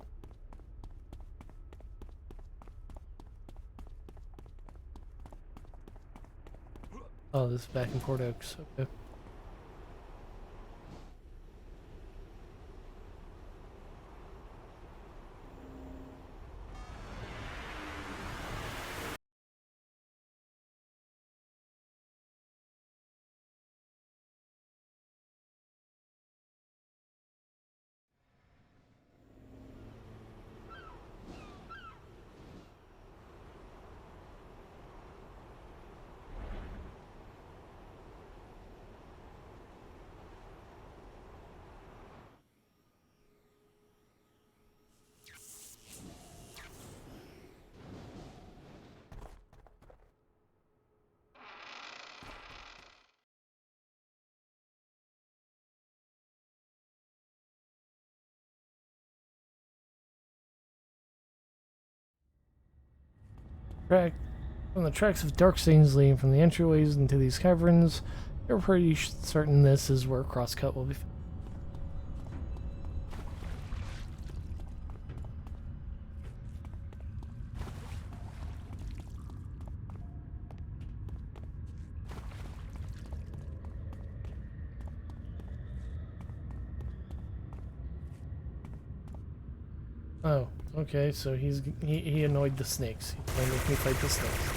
Oh, this is back in Port Oaks. Okay. From the tracks of dark stains leading from the entryways into these caverns, you're pretty certain this is where Crosscut will be found. Oh, okay, so he annoyed the snakes. He's gonna make me fight the snakes.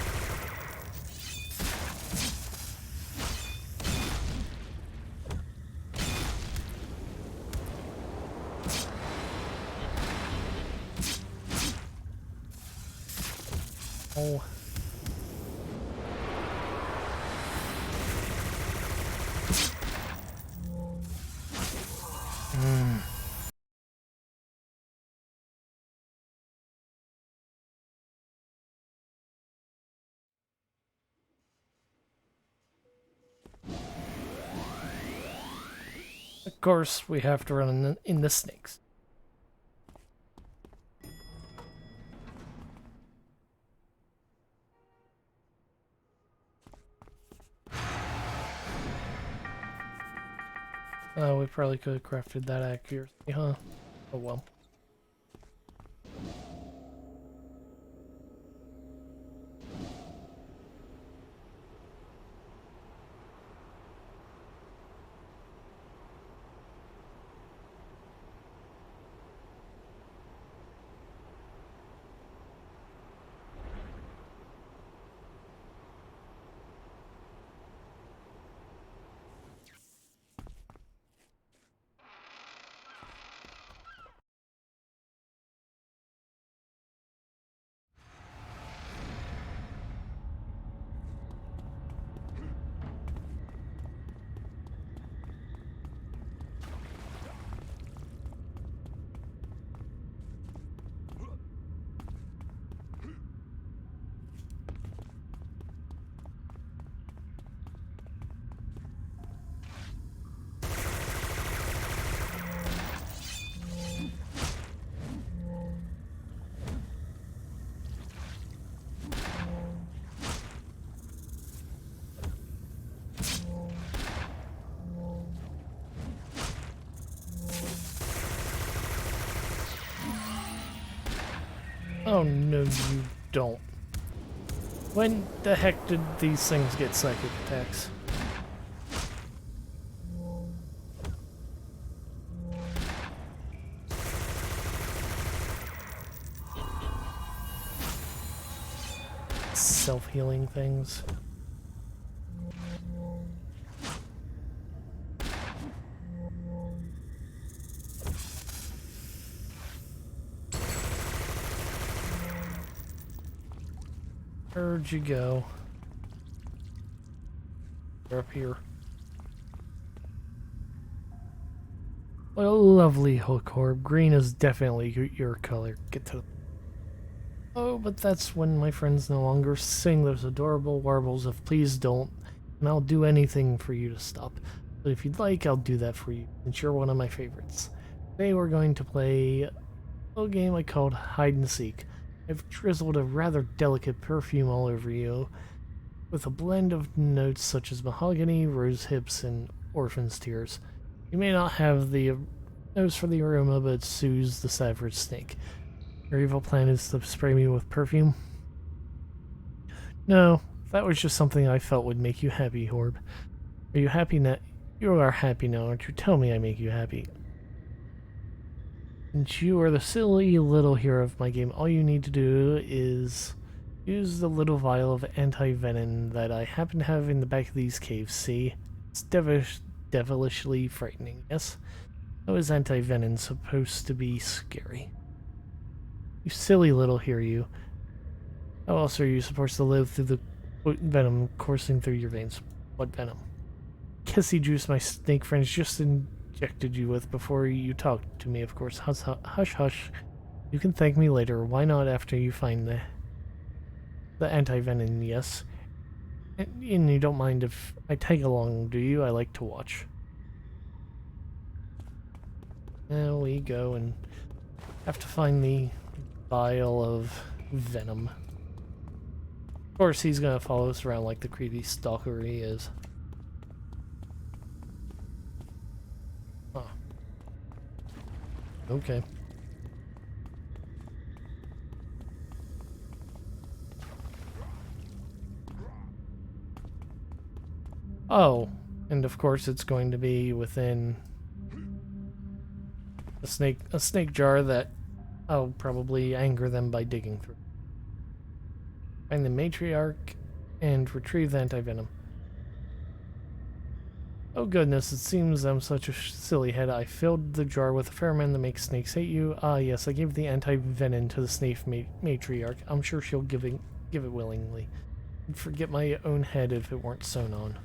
Oh. Of course, we have to run in the snakes. Oh, we probably could have crafted that accuracy, huh? Oh well. Oh no, you don't. When the heck did these things get psychic attacks? Self-healing things. Where'd you go? They're up here. What a lovely hook orb. Green is definitely your color. Get to the... Oh, but that's when my friends no longer sing those adorable warbles of please don't, and I'll do anything for you to stop. But if you'd like, I'll do that for you, since you're one of my favorites. Today we're going to play a little game I called Hide and Seek. I've drizzled a rather delicate perfume all over you, with a blend of notes such as mahogany, rose hips, and orphan's tears. You may not have the nose for the aroma, but it soothes the savage snake. Your evil plan is to spray me with perfume? No, that was just something I felt would make you happy, Horb. Are you happy now? You are happy now, aren't you? Tell me I make you happy. Since you are the silly little hero of my game, all you need to do is use the little vial of anti-venom that I happen to have in the back of these caves, see? It's devilishly frightening, yes? How is anti-venom supposed to be scary? You silly little hero, you. How else are you supposed to live through the venom coursing through your veins? What venom? Kissy juice my snake friends just injected you with before you talked to me, of course. Hush, hush. You can thank me later. Why not after you find the anti-venom, yes? And you don't mind if I tag along, do you? I like to watch. There we go, and have to find the vial of venom. Of course, he's gonna follow us around like the creepy stalker he is. Huh. Okay. Oh, and of course it's going to be within a snake jar that I'll probably anger them by digging through. Find the matriarch and retrieve the anti-venom. Oh goodness, it seems I'm such a silly head. I filled the jar with a pheromone that makes snakes hate you. Ah yes, I gave the anti-venom to the snake matriarch. I'm sure she'll give it willingly. I'd forget my own head if it weren't sewn on.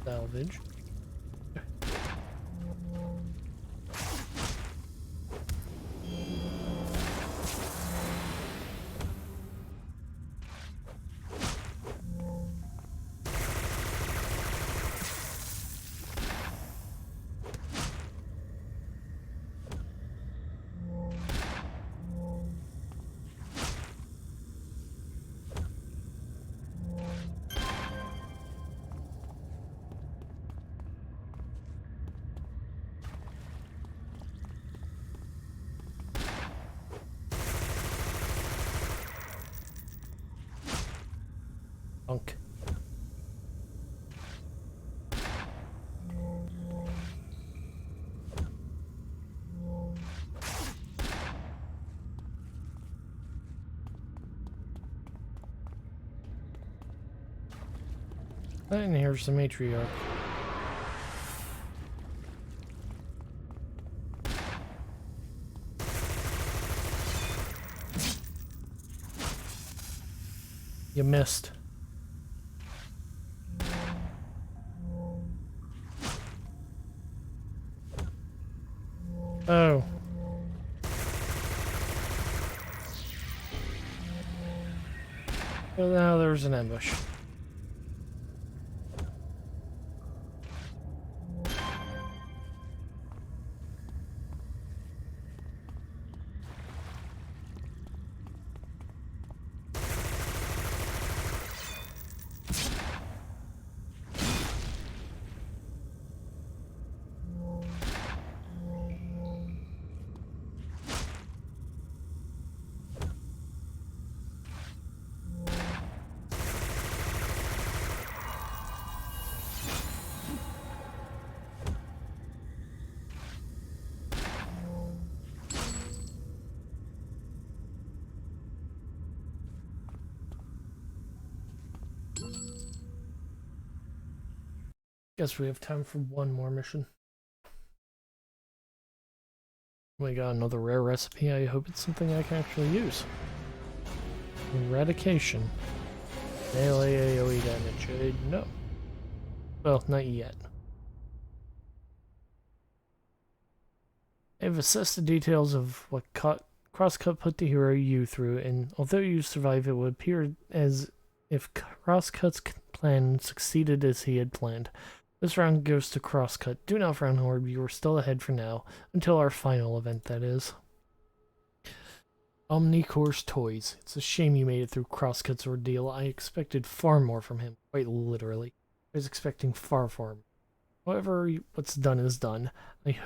Salvage. Punk. And here's the matriarch. You missed. Oh. Well, now there's an ambush. Guess we have time for one more mission. We got another rare recipe. I hope it's something I can actually use. Eradication. Melee AoE damage. No. Well, not yet. I've assessed the details of what Crosscut put the hero you through, and although you survive, it would appear as if Crosscut's plan succeeded as he had planned. This round goes to Crosscut. Do not frown, Horde. You are still ahead for now, until our final event, that is. Omnicore's toys. It's a shame you made it through Crosscut's ordeal. I expected far more from him, quite literally. I was expecting far more. However, what's done is done. I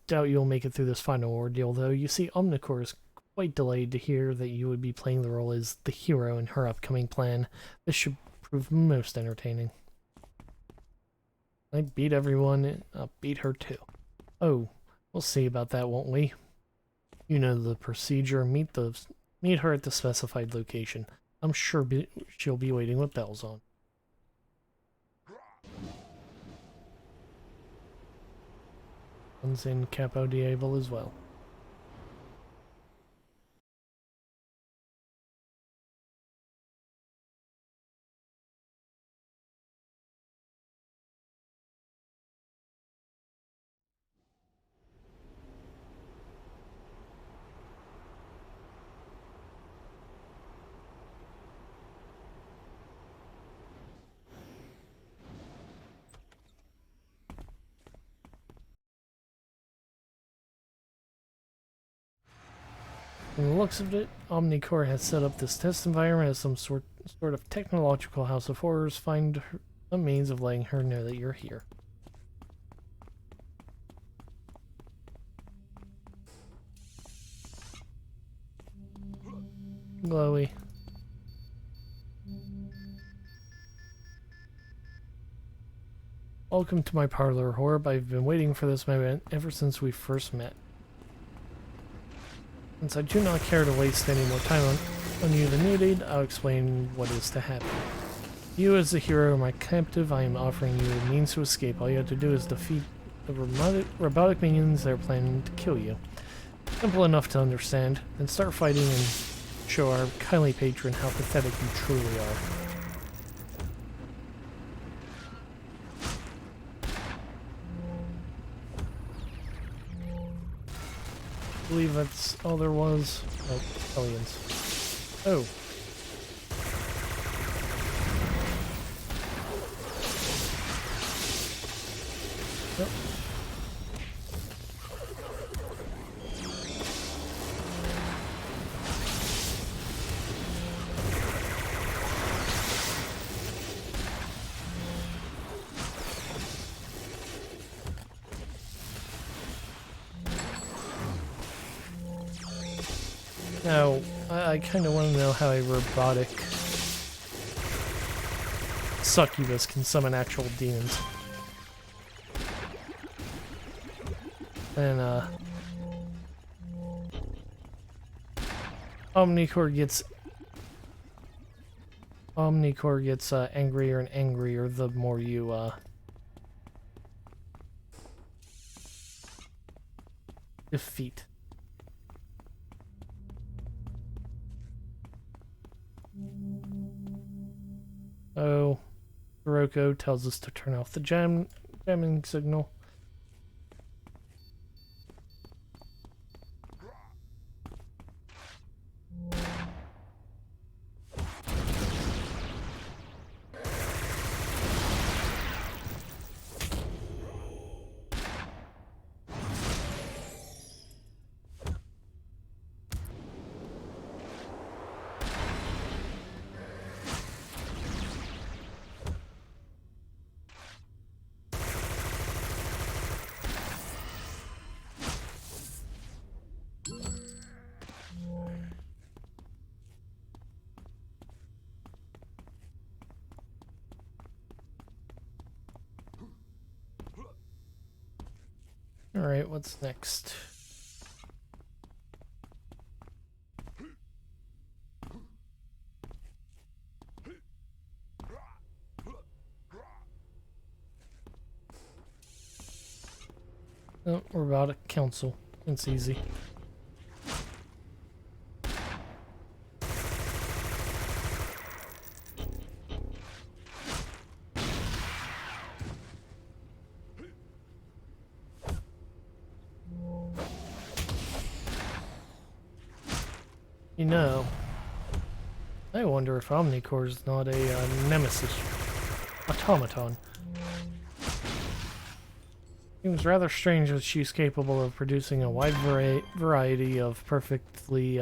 doubt you'll make it through this final ordeal, though. You see, Omnicore is quite delayed to hear that you would be playing the role as the hero in her upcoming plan. This should prove most entertaining. I beat everyone, I'll beat her too. Oh, we'll see about that, won't we? You know the procedure. Meet her at the specified location. I'm sure she'll be waiting with bells on. One's in Capo Diablo as well. From the looks of it, Omnicore has set up this test environment as some sort of technological house of horrors. Find a means of letting her know that you're here. Glowy. Welcome to my parlor, Horb. I've been waiting for this moment ever since we first met. Since I do not care to waste any more time on you than needed, I'll explain what is to happen. You as the hero are my captive. I am offering you a means to escape. All you have to do is defeat the robotic minions that are planning to kill you. Simple enough to understand. Then start fighting and show our kindly patron how pathetic you truly are. I believe that's all there was. Oh, aliens. Oh. Yep. Now, I kind of want to know how a robotic succubus can summon actual demons. And, Omnicore gets angrier and angrier the more you, defeat. Oh, Kuroko tells us to turn off the jamming signal. Alright, what's next? Oh, robotic council. It's easy. You know, I wonder if Omnicore is not a nemesis automaton. Seems rather strange that she's capable of producing a wide variety of perfectly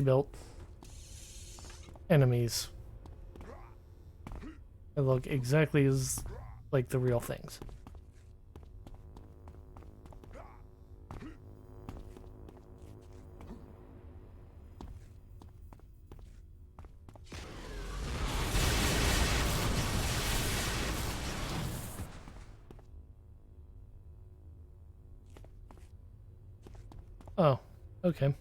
built enemies that look exactly as like the real things. Oh, okay.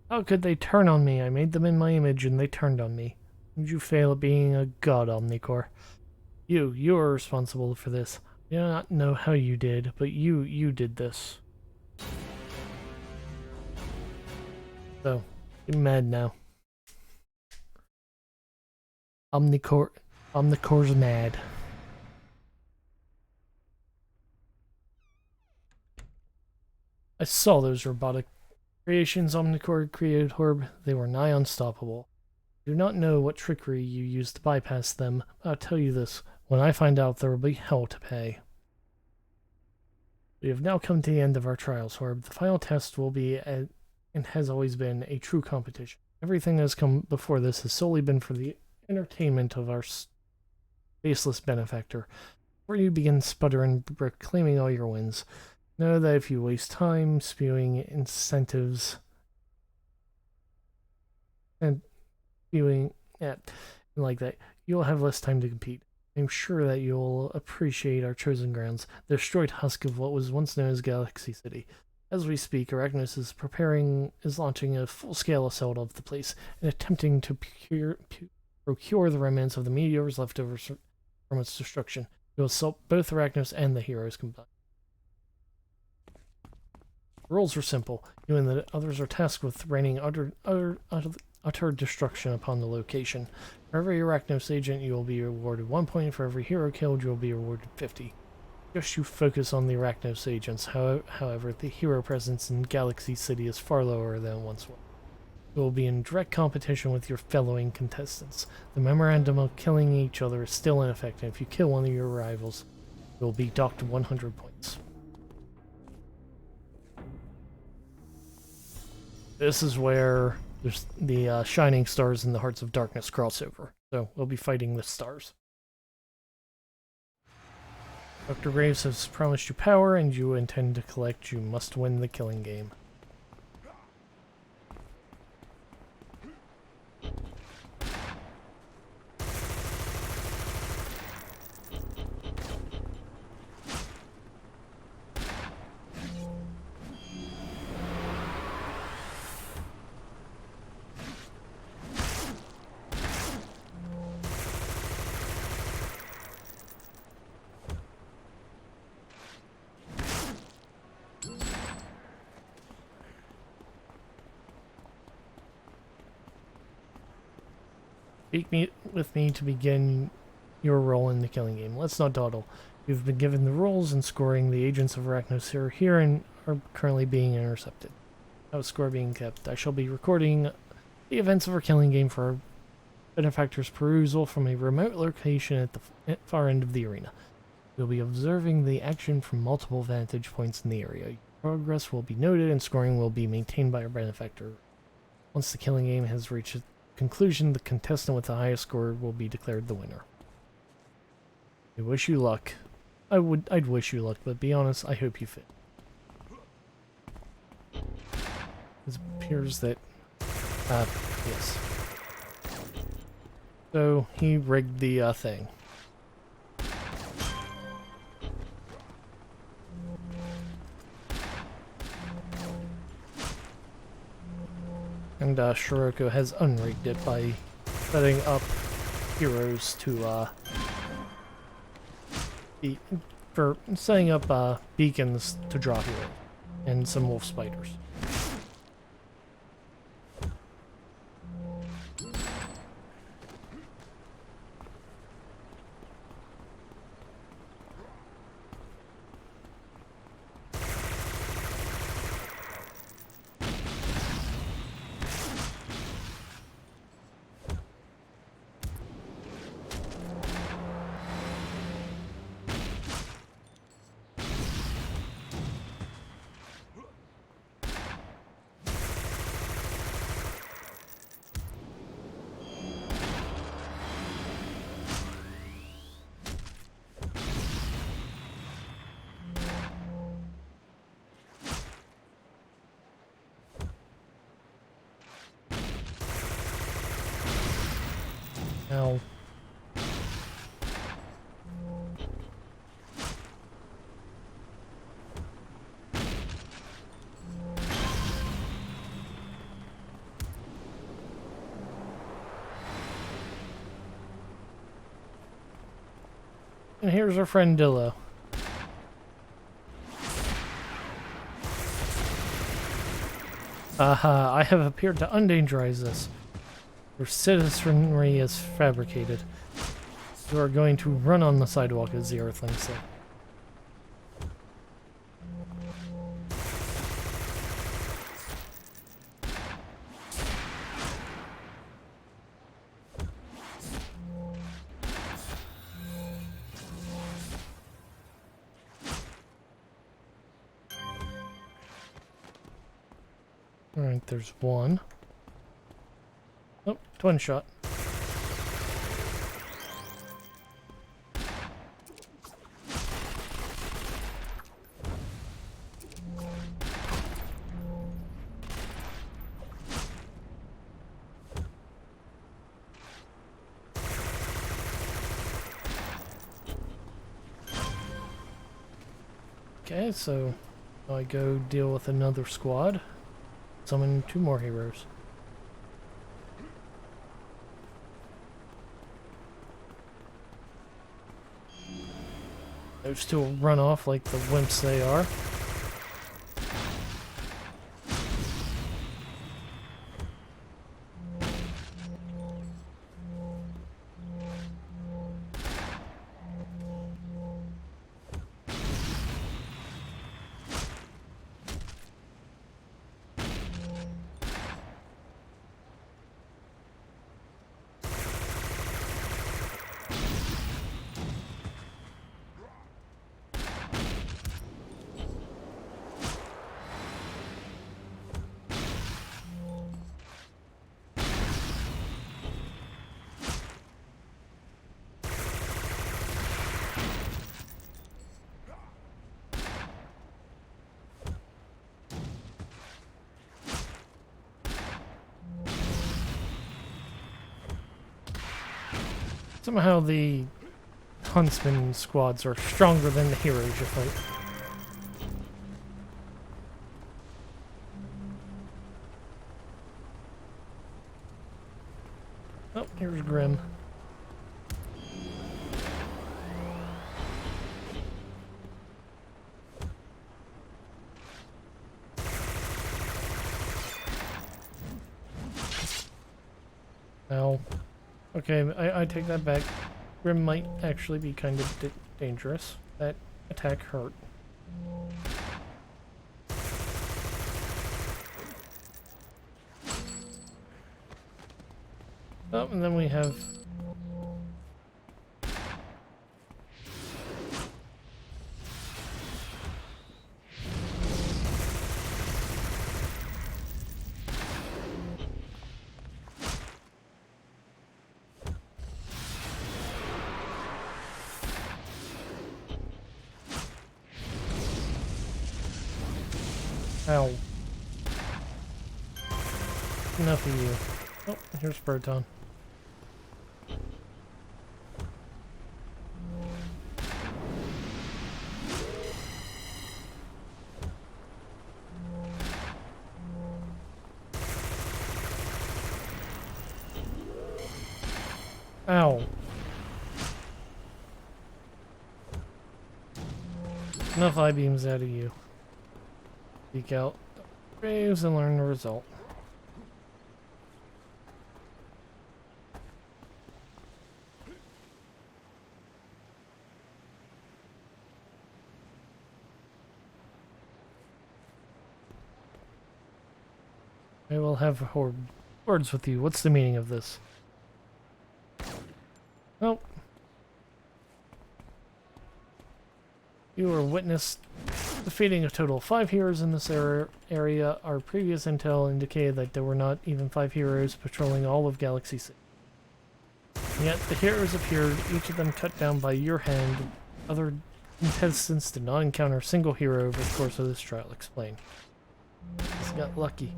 How could they turn on me? I made them in my image and they turned on me. Did you fail at being a god, Omnicore? You are responsible for this. I do not know how you did, but you did this. So, get mad now. Omnicore's mad. I saw those robotic creations Omnicore created, Horb. They were nigh unstoppable. I do not know what trickery you used to bypass them, but I'll tell you this. When I find out, there will be hell to pay. We have now come to the end of our trials, Horb. The final test will be, and has always been, a true competition. Everything that has come before this has solely been for the entertainment of our faceless benefactor. Before you begin sputtering, proclaiming all your wins, know that if you waste time spewing incentives and spewing like that, you'll have less time to compete. I'm sure that you'll appreciate our chosen grounds, the destroyed husk of what was once known as Galaxy City. As we speak, Arachnos is launching a full-scale assault of the place and attempting to procure the remnants of the meteors left over from its destruction. It will assault both Arachnos and the heroes combined. The rules are simple. You and the others are tasked with raining utter destruction upon the location. For every Arachnos agent, you will be awarded 1 point. For every hero killed, you will be awarded 50. Just you focus on the Arachnos agents. However, the hero presence in Galaxy City is far lower than it once was. You will be in direct competition with your fellowing contestants. The memorandum of killing each other is still in effect, and if you kill one of your rivals, you will be docked 100 points. This is where there's the Shining Stars and the Hearts of Darkness crossover. So we'll be fighting the stars. Dr. Graves has promised you power, and you intend to collect. You must win the killing game. Speak with me to begin your role in the killing game. Let's not dawdle. You've been given the rules and scoring. The agents of Arachnos are here and are currently being intercepted. No score being kept. I shall be recording the events of our killing game for our benefactor's perusal from a remote location at the far end of the arena. We'll be observing the action from multiple vantage points in the area. Your progress will be noted and scoring will be maintained by our benefactor. Once the killing game has reached its conclusion, the contestant with the highest score will be declared the winner. I wish you luck. I'd wish you luck, but be honest, I hope you fit. It appears that, yes. So, he rigged the, thing. And Scirocco has unrigged it by setting up heroes to setting up beacons to draw heroes and some wolf spiders. Ow. And here's our friend Dillo. Aha, I have appeared to undangerize this. Your citizenry is fabricated. You are going to run on the sidewalk as the Earthlings say. Alright, there's one. Oh, twin shot. Okay, so I go deal with another squad. Summon 2 more heroes. Those 2 will run off like the wimps they are. Somehow the huntsman squads are stronger than the heroes you fight. Oh, here's Grim. Ow. Okay, I take that back. Grim might actually be kind of dangerous. That attack hurt. Oh, and then we have... Ow. Enough of you. Oh, here's Proton. Ow. Enough I-beams out of you. Seek out graves and learn the result. I will have words with you. What's the meaning of this? Oh. You were witness defeating a total of 5 heroes in this area. Our previous intel indicated that there were not even 5 heroes patrolling all of Galaxy City. Yet the heroes appeared, each of them cut down by your hand. Other contestants did not encounter a single hero over the course of this trial. Explain. He got lucky.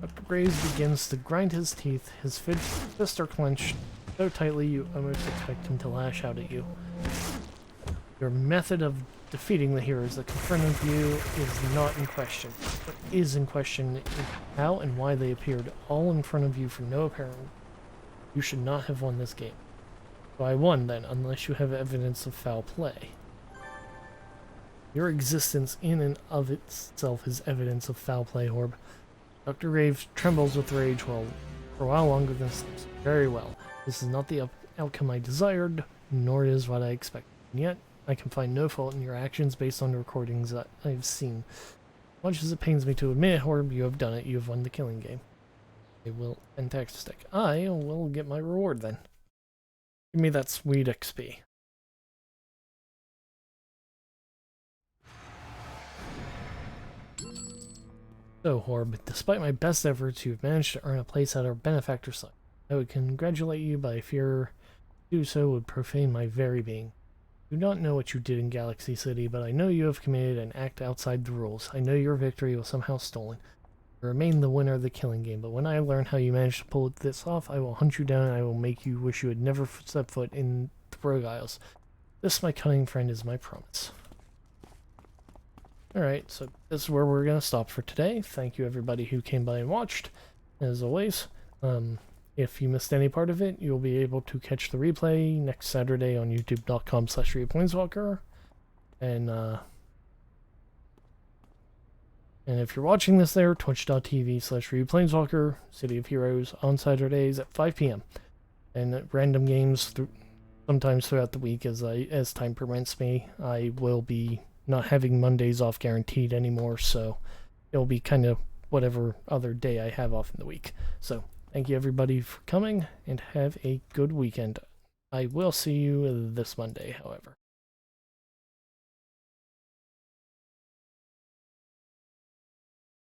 Dr. Graves begins to grind his teeth. His fists are clenched. so tightly you almost expect him to lash out at you. Your method of defeating the heroes that confronted you is not in question. What is in question is how and why they appeared all in front of you for no apparent. You should not have won this game. So I won then, unless you have evidence of foul play. Your existence in and of itself is evidence of foul play, Horb. Dr. Graves trembles with rage for a while longer than sleeps. Very well. This is not the outcome I desired, nor is what I expected. And yet, I can find no fault in your actions based on the recordings that I've seen. Much as it pains me to admit it, Horb, you have done it. You have won the killing game. Fantastic. I will get my reward then. Give me that sweet XP. So, Horb, despite my best efforts, you've managed to earn a place at our benefactor site. I would congratulate you, but I fear to do so would profane my very being. I do not know what you did in Galaxy City, but I know you have committed an act outside the rules. I know your victory was somehow stolen. You remain the winner of the killing game, but when I learn how you managed to pull this off, I will hunt you down and I will make you wish you had never stepped foot in the Rogue Isles. This, my cunning friend, is my promise. Alright, so this is where we're going to stop for today. Thank you everybody who came by and watched. As always, if you missed any part of it, you'll be able to catch the replay next Saturday on youtube.com/ReaPlaneswalker. And if you're watching this there, twitch.tv/ReaPlaneswalker, City of Heroes on Saturdays at 5 p.m. And random games sometimes throughout the week as time permits me. I will be not having Mondays off guaranteed anymore, so it'll be kind of whatever other day I have off in the week. So thank you everybody for coming, and have a good weekend. I will see you this Monday, however.